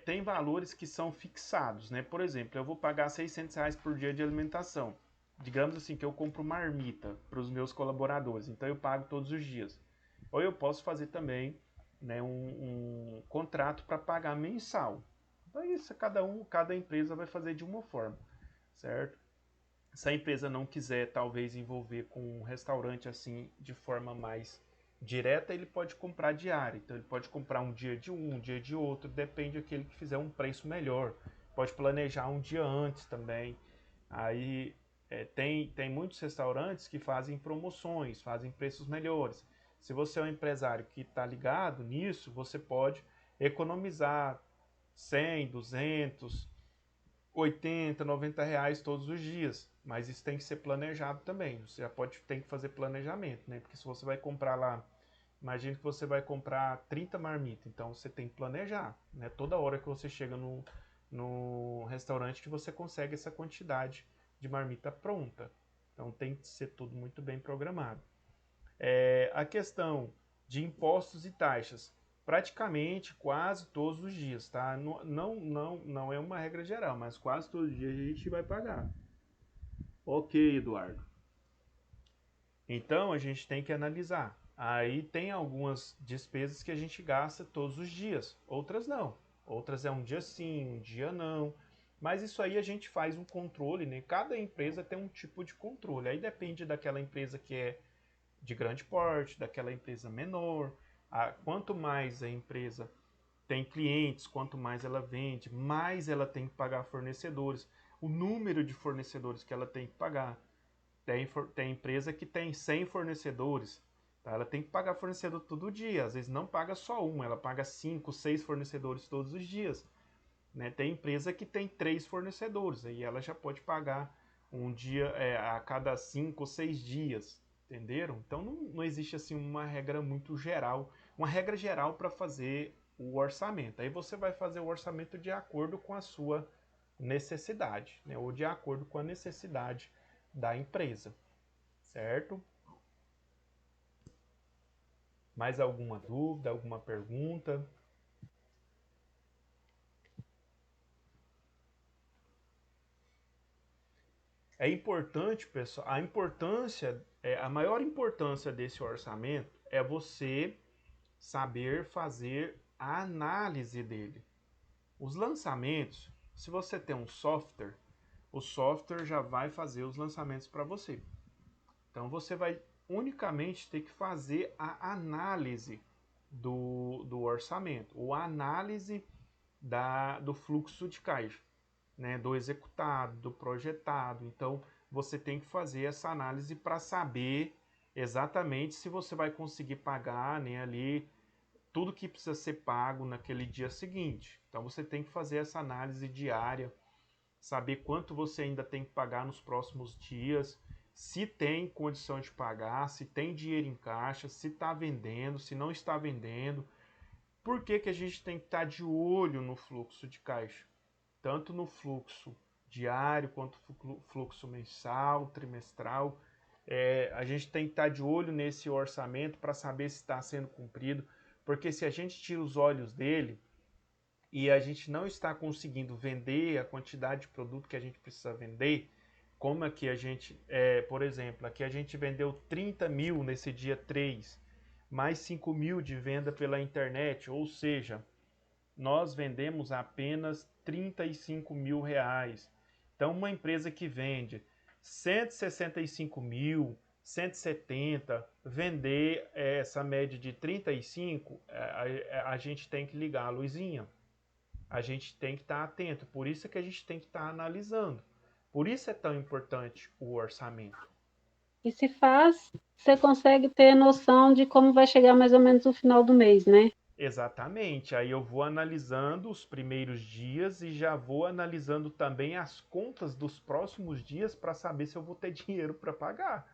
Tem valores que são fixados, né? Por exemplo, eu vou pagar R$ 600 por dia de alimentação. Digamos assim que eu compro marmita para os meus colaboradores, então eu pago todos os dias. Ou eu posso fazer também, né, um contrato para pagar mensal. Então isso cada empresa vai fazer de uma forma, certo? Se a empresa não quiser talvez envolver com um restaurante assim de forma mais direta, ele pode comprar diária. Então ele pode comprar um dia de um dia de outro, depende daquele que fizer um preço melhor. Pode planejar um dia antes também. Aí tem muitos restaurantes que fazem promoções, fazem preços melhores. Se você é um empresário que está ligado nisso, você pode economizar 100, 200, 80, 90 reais todos os dias. Mas isso tem que ser planejado também. Você já tem que fazer planejamento, né? Porque se você vai comprar lá, imagine que você vai comprar 30 marmitas, então você tem que planejar, né? Toda hora que você chega no restaurante que você consegue essa quantidade de marmita pronta. Então tem que ser tudo muito bem programado. A questão de impostos e taxas, praticamente quase todos os dias, tá? Não é uma regra geral, mas quase todos os dias a gente vai pagar. Ok, Eduardo. Então a gente tem que analisar. Aí tem algumas despesas que a gente gasta todos os dias, outras não. Outras é um dia sim, um dia não. Mas isso aí a gente faz um controle, né? Cada empresa tem um tipo de controle. Aí depende daquela empresa que é de grande porte, daquela empresa menor. Quanto mais a empresa tem clientes, quanto mais ela vende, mais ela tem que pagar fornecedores. O número de fornecedores que ela tem que pagar. Tem empresa que tem 100 fornecedores. Tá? Ela tem que pagar fornecedor todo dia. Às vezes não paga só um, ela paga 5, 6 fornecedores todos os dias. Né? Tem empresa que tem 3 fornecedores, aí ela já pode pagar um dia a cada 5 ou 6 dias, entenderam? Então não existe assim uma regra muito geral, uma regra geral para fazer o orçamento. Aí você vai fazer o orçamento de acordo com a sua necessidade, né? Ou de acordo com a necessidade da empresa, certo? Mais alguma dúvida, alguma pergunta? É importante, pessoal, a maior importância desse orçamento é você saber fazer a análise dele. Os lançamentos, se você tem um software, o software já vai fazer os lançamentos para você. Então você vai unicamente ter que fazer a análise do orçamento, ou a análise do fluxo de caixa, né, do executado, do projetado. Então, você tem que fazer essa análise para saber exatamente se você vai conseguir pagar, né, ali tudo que precisa ser pago naquele dia seguinte. Então, você tem que fazer essa análise diária, saber quanto você ainda tem que pagar nos próximos dias, se tem condição de pagar, se tem dinheiro em caixa, se está vendendo, se não está vendendo. Por que que a gente tem que estar de olho no fluxo de caixa? Tanto no fluxo diário quanto fluxo mensal, trimestral. A gente tem que estar de olho nesse orçamento para saber se está sendo cumprido, porque se a gente tira os olhos dele e a gente não está conseguindo vender a quantidade de produto que a gente precisa vender, como aqui a gente, por exemplo, aqui a gente vendeu 30 mil nesse dia 3, mais 5 mil de venda pela internet, ou seja, nós vendemos apenas 35 mil reais. Então, uma empresa que vende 165 mil, 170, vender essa média de 35, a gente tem que ligar a luzinha. A gente tem que estar atento. Por isso é que a gente tem que estar analisando. Por isso é tão importante o orçamento. E se faz, você consegue ter noção de como vai chegar mais ou menos o final do mês, né? Exatamente. Aí eu vou analisando os primeiros dias e já vou analisando também as contas dos próximos dias para saber se eu vou ter dinheiro para pagar.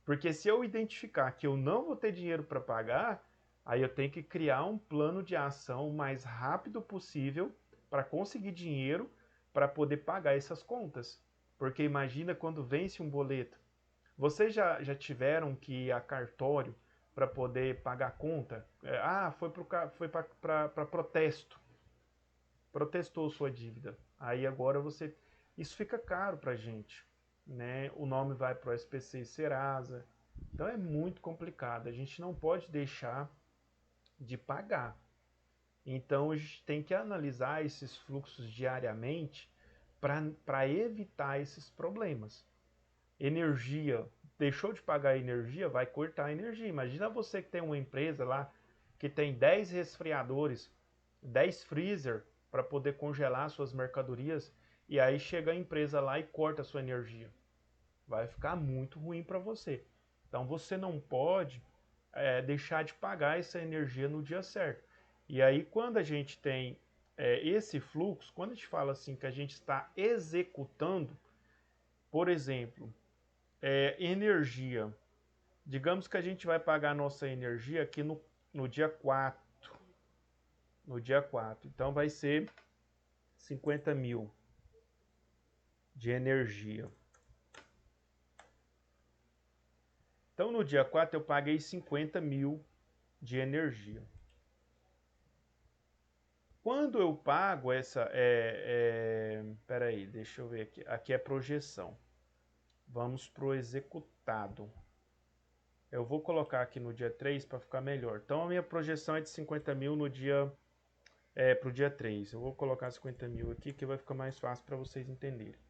Porque se eu identificar que eu não vou ter dinheiro para pagar, aí eu tenho que criar um plano de ação o mais rápido possível para conseguir dinheiro para poder pagar essas contas. Porque imagina quando vence um boleto. Vocês já tiveram que ir a cartório para poder pagar a conta? Foi para protesto. Protestou sua dívida. Aí agora você. Isso fica caro para gente. Né? O nome vai para o SPC e Serasa. Então é muito complicado, a gente não pode deixar de pagar. Então a gente tem que analisar esses fluxos diariamente para evitar esses problemas. Energia, deixou de pagar a energia, vai cortar a energia. Imagina você que tem uma empresa lá que tem 10 resfriadores, 10 freezer para poder congelar suas mercadorias e aí chega a empresa lá e corta a sua energia. Vai ficar muito ruim para você. Então você não pode deixar de pagar essa energia no dia certo. E aí quando a gente tem esse fluxo, quando a gente fala assim que a gente está executando, por exemplo, energia. Digamos que a gente vai pagar nossa energia aqui no dia 4. No dia 4. Então vai ser 50 mil de energia. Então no dia 4 eu paguei 50 mil de energia. Quando eu pago essa... peraí, deixa eu ver aqui. Aqui é projeção. Vamos para o executado. Eu vou colocar aqui no dia 3 para ficar melhor. Então a minha projeção é de 50 mil no dia... para o dia 3. Eu vou colocar 50 mil aqui que vai ficar mais fácil para vocês entenderem.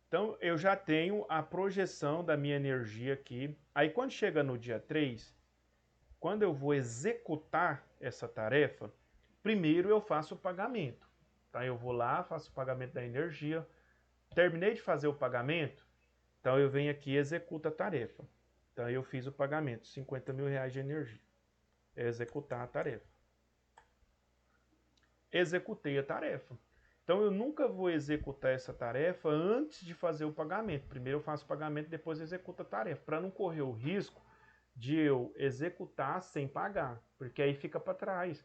Então eu já tenho a projeção da minha energia aqui. Aí quando chega no dia 3, quando eu vou executar essa tarefa, primeiro eu faço o pagamento. Tá? Eu vou lá, faço o pagamento da energia. Terminei de fazer o pagamento, então eu venho aqui e executo a tarefa. Então eu fiz o pagamento, 50 mil reais de energia. É executar a tarefa. Executei a tarefa. Então eu nunca vou executar essa tarefa antes de fazer o pagamento. Primeiro eu faço o pagamento, depois executo a tarefa, para não correr o risco de eu executar sem pagar, porque aí fica para trás.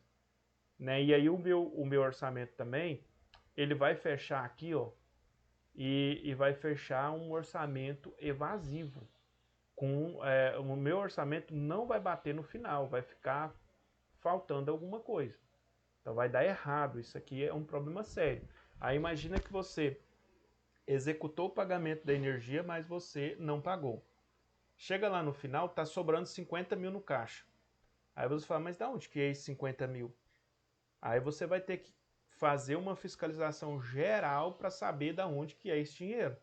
Né? E aí o meu orçamento também, ele vai fechar aqui, ó, e vai fechar um orçamento evasivo. O meu orçamento não vai bater no final, vai ficar faltando alguma coisa. Então vai dar errado, isso aqui é um problema sério. Aí imagina que você executou o pagamento da energia, mas você não pagou. Chega lá no final, tá sobrando 50 mil no caixa. Aí você fala, mas de onde que é esses 50 mil? Aí você vai ter que fazer uma fiscalização geral para saber de onde que é esse dinheiro.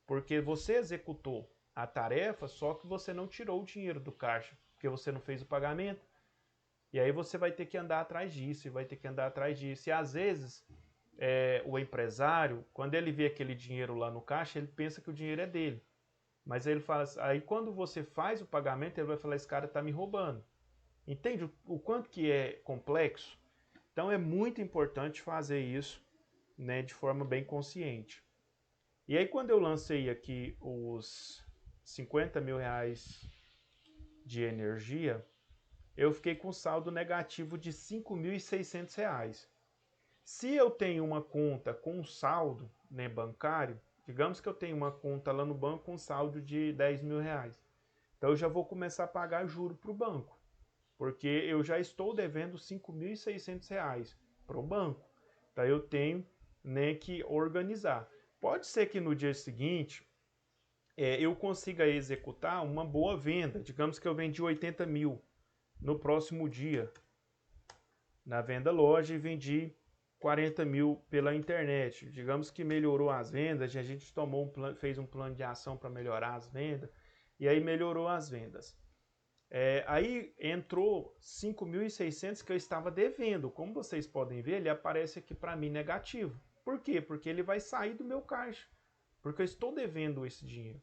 Porque você executou a tarefa, só que você não tirou o dinheiro do caixa, porque você não fez o pagamento. E aí você vai ter que andar atrás disso, e vai ter que andar atrás disso. E às vezes, o empresário, quando ele vê aquele dinheiro lá no caixa, ele pensa que o dinheiro é dele. Mas aí ele fala assim, aí quando você faz o pagamento, ele vai falar, esse cara está me roubando. Entende o quanto que é complexo? Então é muito importante fazer isso, né, de forma bem consciente. E aí quando eu lancei aqui os 50 mil reais de energia, eu fiquei com saldo negativo de R$ 5.600. Se eu tenho uma conta com saldo, né, bancário, digamos que eu tenho uma conta lá no banco com saldo de 10 mil reais. Então eu já vou começar a pagar juro para o banco, porque eu já estou devendo R$ 5.600 para o banco. Então eu tenho, né, que organizar. Pode ser que no dia seguinte eu consiga executar uma boa venda. Digamos que eu vendi 80 mil no próximo dia na venda loja e vendi 40 mil pela internet. Digamos que melhorou as vendas, a gente fez um plano de ação para melhorar as vendas, e aí melhorou as vendas. Aí entrou 5.600 que eu estava devendo. Como vocês podem ver, ele aparece aqui para mim negativo. Por quê? Porque ele vai sair do meu caixa, porque eu estou devendo esse dinheiro.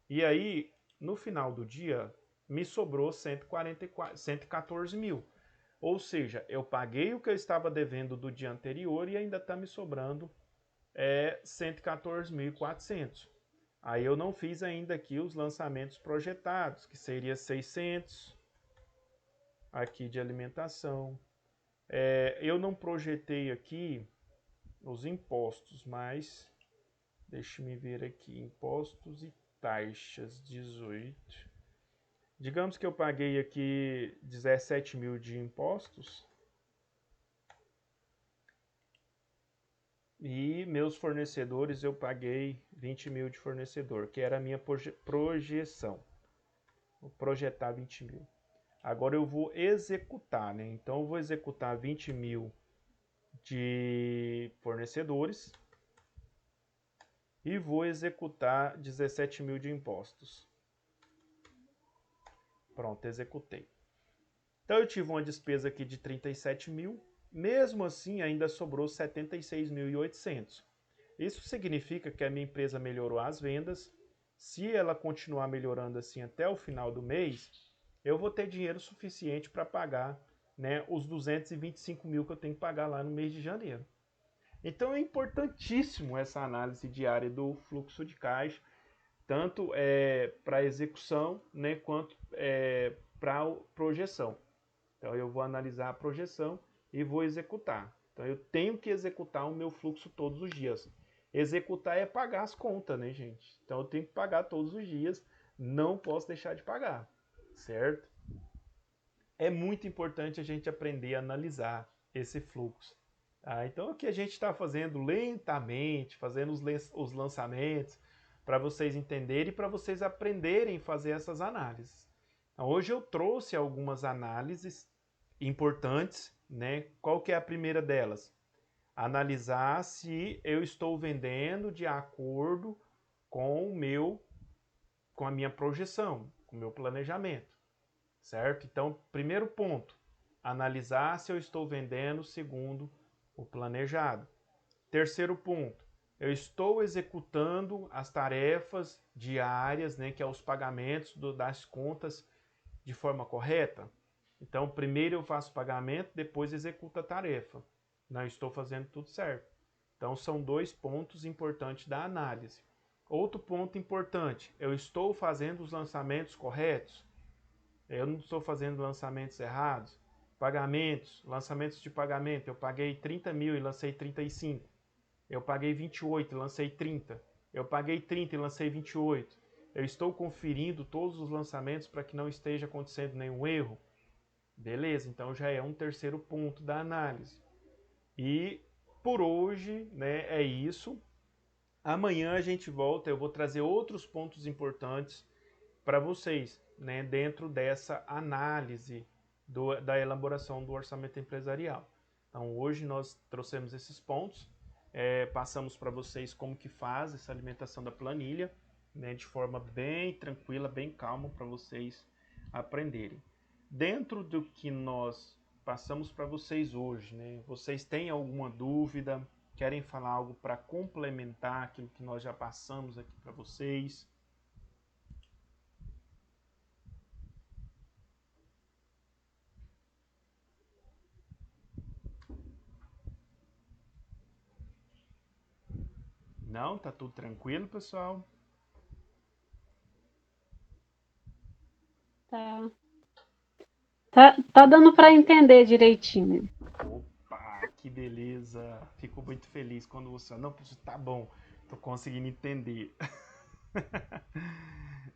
E aí, no final do dia, me sobrou 114 mil. Ou seja, eu paguei o que eu estava devendo do dia anterior e ainda está me sobrando 114.400. Aí eu não fiz ainda aqui os lançamentos projetados, que seria 600 aqui de alimentação. Eu não projetei aqui os impostos, mas deixe-me ver aqui, impostos e taxas, 18. Digamos que eu paguei aqui 17 mil de impostos. E meus fornecedores eu paguei 20 mil de fornecedor, que era a minha projeção. Vou projetar 20 mil. Agora eu vou executar, né? Então eu vou executar 20 mil de fornecedores e vou executar 17 mil de impostos. Pronto, executei. Então eu tive uma despesa aqui de 37 mil, mesmo assim ainda sobrou 76.800. Isso significa que a minha empresa melhorou as vendas. Se ela continuar melhorando assim até o final do mês, eu vou ter dinheiro suficiente para pagar, né, os 225 mil que eu tenho que pagar lá no mês de janeiro. Então é importantíssimo essa análise diária do fluxo de caixa, tanto para execução, né, quanto para projeção. Então eu vou analisar a projeção e vou executar. Então eu tenho que executar o meu fluxo todos os dias. Executar é pagar as contas, né, gente? Então eu tenho que pagar todos os dias, não posso deixar de pagar, certo? É muito importante a gente aprender a analisar esse fluxo. Tá? Então o que a gente está fazendo lentamente, fazendo os lançamentos, para vocês entenderem e para vocês aprenderem a fazer essas análises. Então, hoje eu trouxe algumas análises importantes, né? Qual que é a primeira delas? Analisar se eu estou vendendo de acordo com com a minha projeção, com o meu planejamento, certo? Então, primeiro ponto, analisar se eu estou vendendo segundo o planejado. Terceiro ponto, eu estou executando as tarefas diárias, né, que é os pagamentos das contas de forma correta. Então, primeiro eu faço o pagamento, depois executo a tarefa. Não estou fazendo tudo certo. Então, são dois pontos importantes da análise. Outro ponto importante, eu estou fazendo os lançamentos corretos? Eu não estou fazendo lançamentos errados? Pagamentos, lançamentos de pagamento, eu paguei 30 mil e lancei 35. Eu paguei 28 e lancei 30. Eu paguei 30 e lancei 28. Eu estou conferindo todos os lançamentos para que não esteja acontecendo nenhum erro? Beleza, então já é um terceiro ponto da análise. E por hoje, né, é isso. Amanhã a gente volta, eu vou trazer outros pontos importantes para vocês, né, dentro dessa análise da elaboração do orçamento empresarial. Então hoje nós trouxemos esses pontos, passamos para vocês como que faz essa alimentação da planilha, né, de forma bem tranquila, bem calma para vocês aprenderem. Dentro do que nós passamos para vocês hoje, né, vocês têm alguma dúvida, querem falar algo para complementar aquilo que nós já passamos aqui para vocês? Não? Tá tudo tranquilo, pessoal? Tá dando para entender direitinho. Opa, que beleza! Fico muito feliz quando você... Não, tá bom, tô conseguindo entender.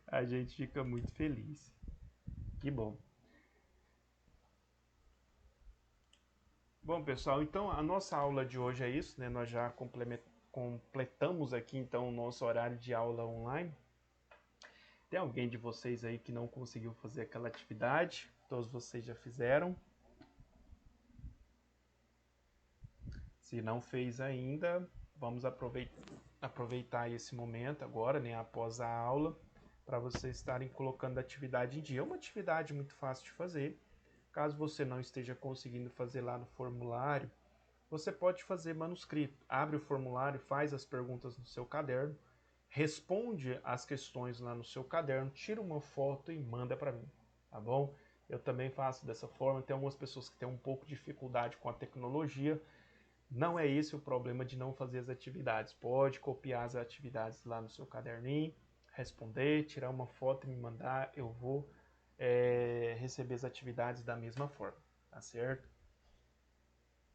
A gente fica muito feliz. Que bom. Bom, pessoal, então a nossa aula de hoje é isso, né? Nós já completamos aqui, então, o nosso horário de aula online. Tem alguém de vocês aí que não conseguiu fazer aquela atividade? Todos vocês já fizeram? Se não fez ainda, vamos aproveitar esse momento agora, né, após a aula, para vocês estarem colocando a atividade em dia. É uma atividade muito fácil de fazer. Caso você não esteja conseguindo fazer lá no formulário, você pode fazer manuscrito. Abre o formulário, faz as perguntas no seu caderno, responde as questões lá no seu caderno, tira uma foto e manda para mim, tá bom? Eu também faço dessa forma. Tem algumas pessoas que têm um pouco de dificuldade com a tecnologia. Não é esse o problema de não fazer as atividades. Pode copiar as atividades lá no seu caderninho, responder, tirar uma foto e me mandar. Eu vou receber as atividades da mesma forma, tá certo?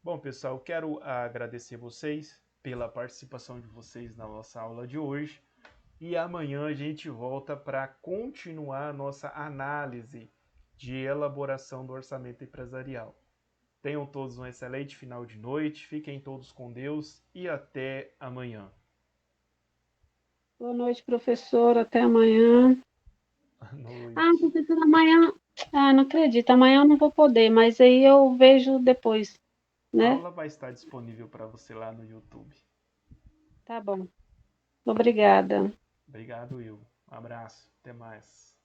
Bom, pessoal, quero agradecer vocês pela participação de vocês na nossa aula de hoje. E amanhã a gente volta para continuar a nossa análise de elaboração do orçamento empresarial. Tenham todos um excelente final de noite, fiquem todos com Deus e até amanhã. Boa noite, professor. Até amanhã. À noite. Ah, professor, amanhã. Ah, não acredito. Amanhã eu não vou poder, mas aí eu vejo depois, A né? aula vai estar disponível para você lá no YouTube. Tá bom. Obrigada. Obrigado, Will. Um abraço. Até mais.